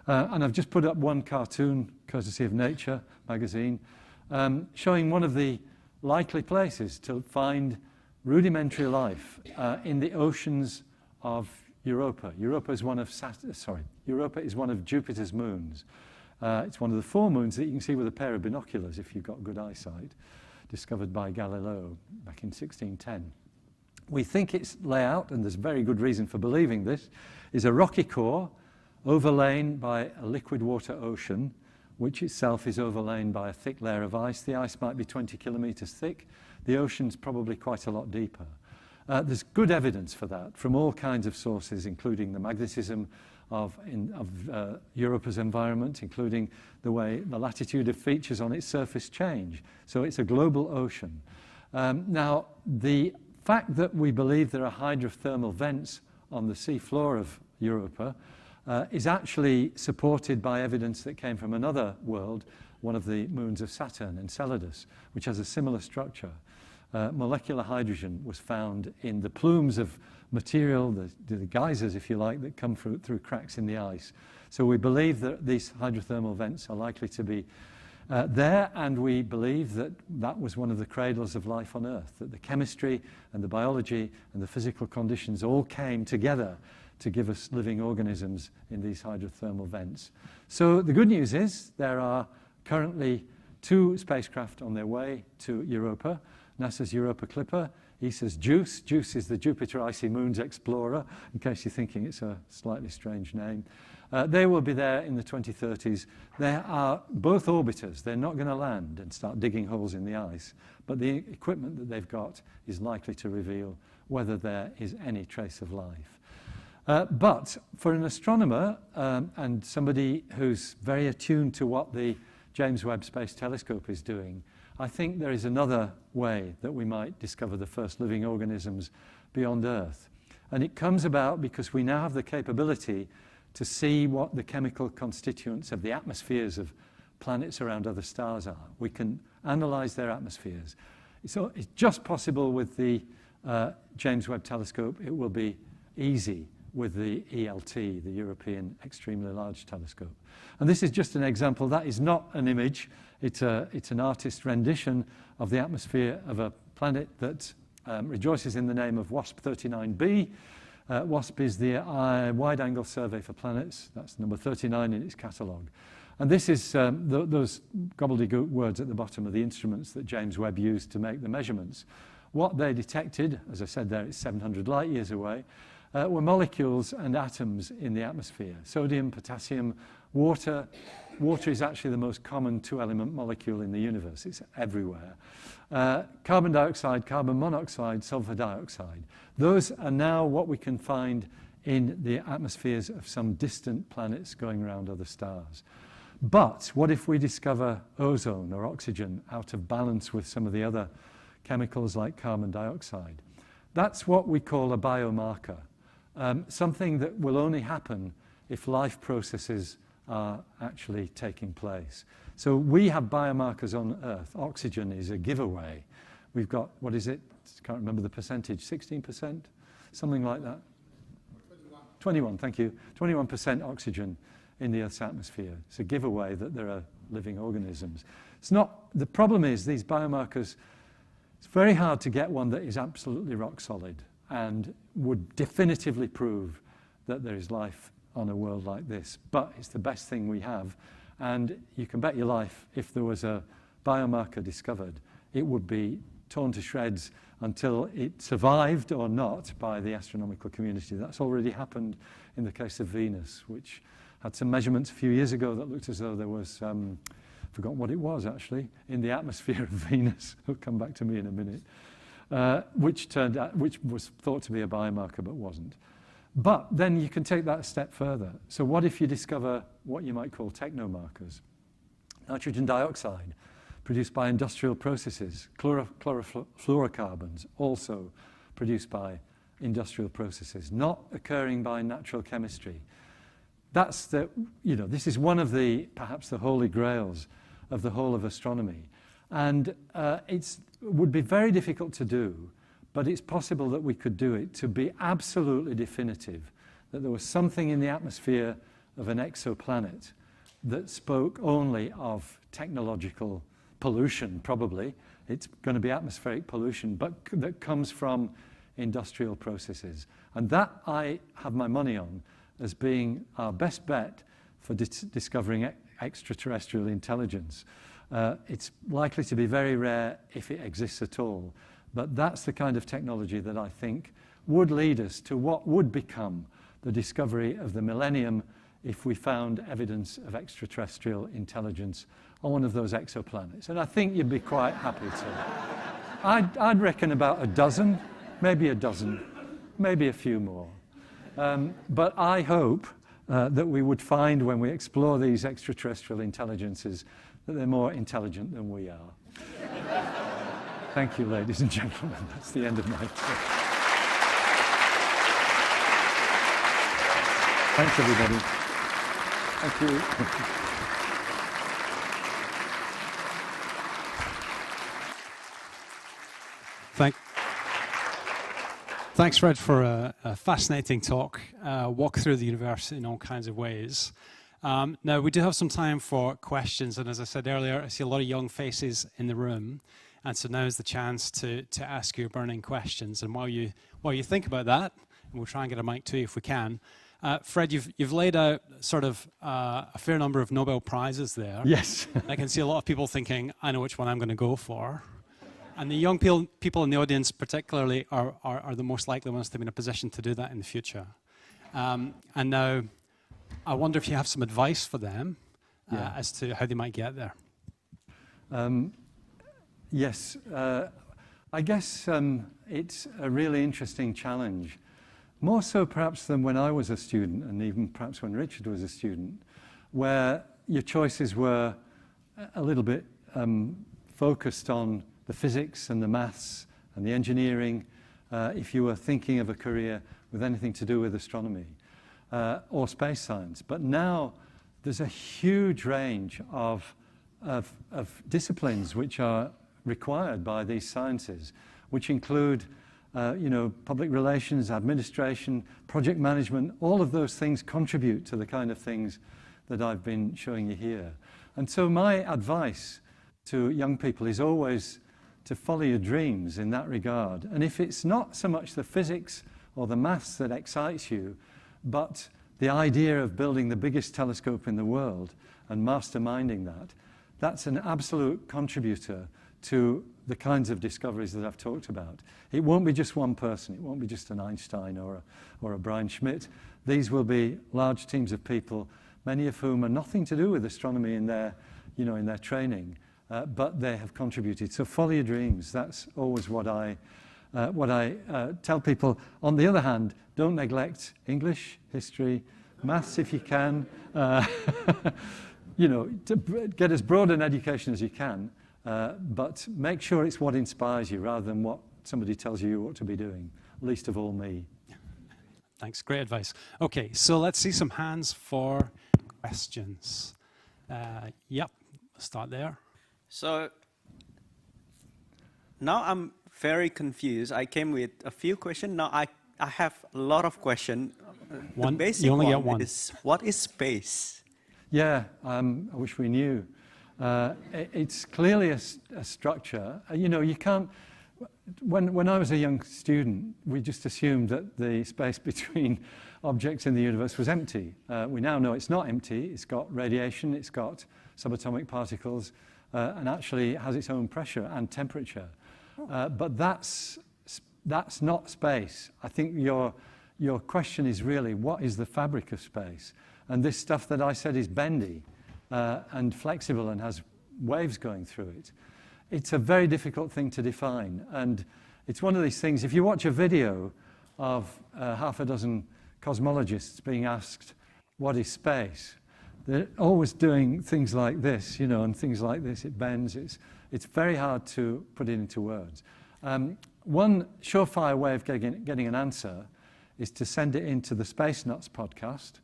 And I've just put up one cartoon, courtesy of Nature magazine, showing one of the likely places to find rudimentary life in the oceans of Europa. Europa is one of Jupiter's moons. It's one of the 4 moons that you can see with a pair of binoculars if you've got good eyesight, discovered by Galileo back in 1610. We think its layout, and there's very good reason for believing this, is a rocky core overlain by a liquid water ocean, which itself is overlain by a thick layer of ice. The ice might be 20 kilometers thick. The ocean's probably quite a lot deeper. There's good evidence for that from all kinds of sources, including the magnetism of Europa's environment, including the way the latitude of features on its surface change. So it's a global ocean. Now, the fact that we believe there are hydrothermal vents on the sea floor of Europa is actually supported by evidence that came from another world, one of the moons of Saturn, Enceladus, which has a similar structure. Molecular hydrogen was found in the plumes of material, the geysers, if you like, that come through cracks in the ice. So we believe that these hydrothermal vents are likely to be there, and we believe that that was one of the cradles of life on Earth, that the chemistry and the biology and the physical conditions all came together to give us living organisms in these hydrothermal vents. So the good news is there are currently 2 spacecraft on their way to Europa. NASA's Europa Clipper, ESA's JUICE. JUICE is the Jupiter Icy Moons Explorer, in case you're thinking it's a slightly strange name. They will be there in the 2030s. They are both orbiters. They're not going to land and start digging holes in the ice, but the equipment that they've got is likely to reveal whether there is any trace of life. But for an astronomer and somebody who's very attuned to what the James Webb Space Telescope is doing, I think there is another way that we might discover the first living organisms beyond Earth. And it comes about because we now have the capability to see what the chemical constituents of the atmospheres of planets around other stars are. We can analyze their atmospheres. So it's just possible with the James Webb Telescope. It will be easy with the ELT, the European Extremely Large Telescope. And this is just an example. That is not an image. It's an artist's rendition of the atmosphere of a planet that rejoices in the name of WASP 39b. WASP is the Wide-Angle Survey for Planets. That's number 39 in its catalogue. And this is those gobbledygook words at the bottom of the instruments that James Webb used to make the measurements. What they detected, as I said there, it's 700 light years away, were molecules and atoms in the atmosphere. Sodium, potassium, water. Water is actually the most common 2-element molecule in the universe. It's everywhere. Carbon dioxide, carbon monoxide, sulfur dioxide. Those are now what we can find in the atmospheres of some distant planets going around other stars. But what if we discover ozone or oxygen out of balance with some of the other chemicals like carbon dioxide? That's what we call a biomarker. Something that will only happen if life processes are actually taking place. So we have biomarkers on Earth. Oxygen is a giveaway. We've got, what is it? I can't remember the percentage, 16%? Something like that? 21, thank you. 21% oxygen in the Earth's atmosphere. It's a giveaway that there are living organisms. It's not, the problem is these biomarkers, it's very hard to get one that is absolutely rock solid and would definitively prove that there is life on a world like this. But it's the best thing we have. And you can bet your life if there was a biomarker discovered, it would be torn to shreds until it survived or not by the astronomical community. That's already happened in the case of Venus, which had some measurements a few years ago that looked as though there was, forgotten what it was actually, in the atmosphere of Venus. It'll come back to me in a minute. Which was thought to be a biomarker but wasn't. But then you can take that a step further. So what if you discover what you might call technomarkers? Nitrogen dioxide, produced by industrial processes. Chlorofluorocarbons, also produced by industrial processes, not occurring by natural chemistry. That's this is one of perhaps the holy grails of the whole of astronomy. And it would be very difficult to do, but it's possible that we could do it to be absolutely definitive, that there was something in the atmosphere of an exoplanet that spoke only of technological pollution, probably. It's going to be atmospheric pollution, but that comes from industrial processes. And that I have my money on as being our best bet for discovering extraterrestrial intelligence. It's likely to be very rare if it exists at all, but that's the kind of technology that I think would lead us to what would become the discovery of the millennium if we found evidence of extraterrestrial intelligence on one of those exoplanets. And I think you'd be quite happy to. I'd reckon about a dozen, maybe a few more. But I hope that we would find when we explore these extraterrestrial intelligences that they're more intelligent than we are. Thank you, ladies and gentlemen. That's the end of my talk. Thanks, everybody. Thank you. Thanks, Fred, for a fascinating talk. Walk through the universe in all kinds of ways. Now, we do have some time for questions, and as I said earlier, I see a lot of young faces in the room, and so now is the chance to ask your burning questions. And while you think about that, and we'll try and get a mic to you if we can, Fred, you've laid out sort of a fair number of Nobel Prizes there. Yes. I can see a lot of people thinking, I know which one I'm going to go for. And the young people in the audience particularly are the most likely ones to be in a position to do that in the future. And now, I wonder if you have some advice for them as to how they might get there. Yes. I guess it's a really interesting challenge. More so perhaps than when I was a student, and even perhaps when Richard was a student, where your choices were a little bit focused on the physics and the maths and the engineering, if you were thinking of a career with anything to do with astronomy or space science. But now there's a huge range of disciplines which are required by these sciences, which include public relations, administration, project management. All of those things contribute to the kind of things that I've been showing you here. And so my advice to young people is always to follow your dreams in that regard. And if it's not so much the physics or the maths that excites you, but the idea of building the biggest telescope in the world and masterminding that, that's an absolute contributor to the kinds of discoveries that I've talked about. It won't be just one person. It won't be just an Einstein or a Brian Schmidt. These will be large teams of people, many of whom are nothing to do with astronomy in their training, but they have contributed. So follow your dreams. That's always what I tell people. On the other hand, don't neglect English, history, maths if you can. To get as broad an education as you can, but make sure it's what inspires you rather than what somebody tells you ought to be doing, least of all me. Thanks, great advice. Okay, so let's see some hands for questions. Yep, let's start there. So now I'm very confused. I came with a few questions. Now I have a lot of questions. One, the basic you only get one. Is, what is space? Yeah, I wish we knew. It's clearly a structure. You can't. When I was a young student, we just assumed that the space between objects in the universe was empty. We now know it's not empty. It's got radiation, it's got subatomic particles, and actually has its own pressure and temperature. But that's not space. I think your question is really, what is the fabric of space? And this stuff that I said is bendy and flexible and has waves going through it. It's a very difficult thing to define. And it's one of these things, if you watch a video of half a dozen cosmologists being asked, what is space? They're always doing things like this, you know, and things like this. It bends. It's very hard to put it into words. One surefire way of getting an answer is to send it into the Space Nuts podcast,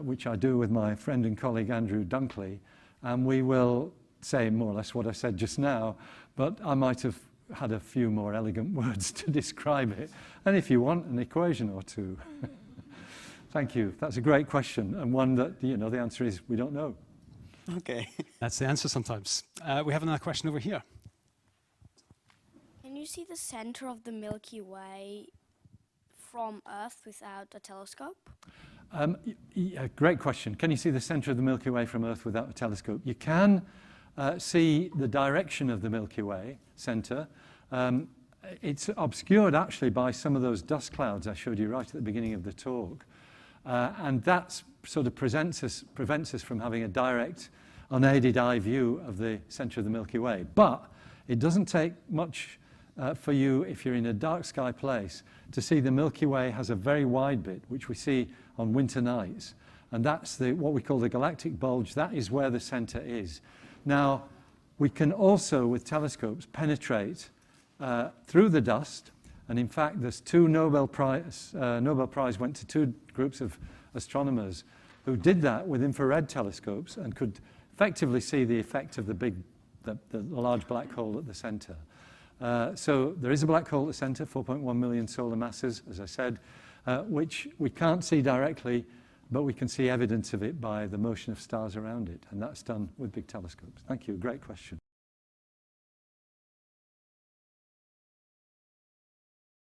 which I do with my friend and colleague Andrew Dunkley, and we will say more or less what I said just now, but I might have had a few more elegant words to describe it, and if you want, an equation or two. Thank you. That's a great question, and one that, you know, the answer is we don't know. Okay. That's the answer sometimes. We have another question over here. Can you see the center of the Milky Way from Earth without a telescope? Great question. Can you see the center of the Milky Way from Earth without a telescope? You can see the direction of the Milky Way center. It's obscured actually by some of those dust clouds I showed you right at the beginning of the talk. And that sort of prevents us from having a direct, unaided eye view of the center of the Milky Way. But it doesn't take much for you, if you're in a dark sky place, to see the Milky Way has a very wide bit, which we see on winter nights. And that's what we call the galactic bulge. That is where the center is. Now, we can also, with telescopes, penetrate through the dust. And in fact, there's two Nobel Prize went to two groups of astronomers who did that with infrared telescopes and could effectively see the effect of the large black hole at the center. So there is a black hole at the center, 4.1 million solar masses, as I said, which we can't see directly, but we can see evidence of it by the motion of stars around it. And that's done with big telescopes. Thank you. Great question.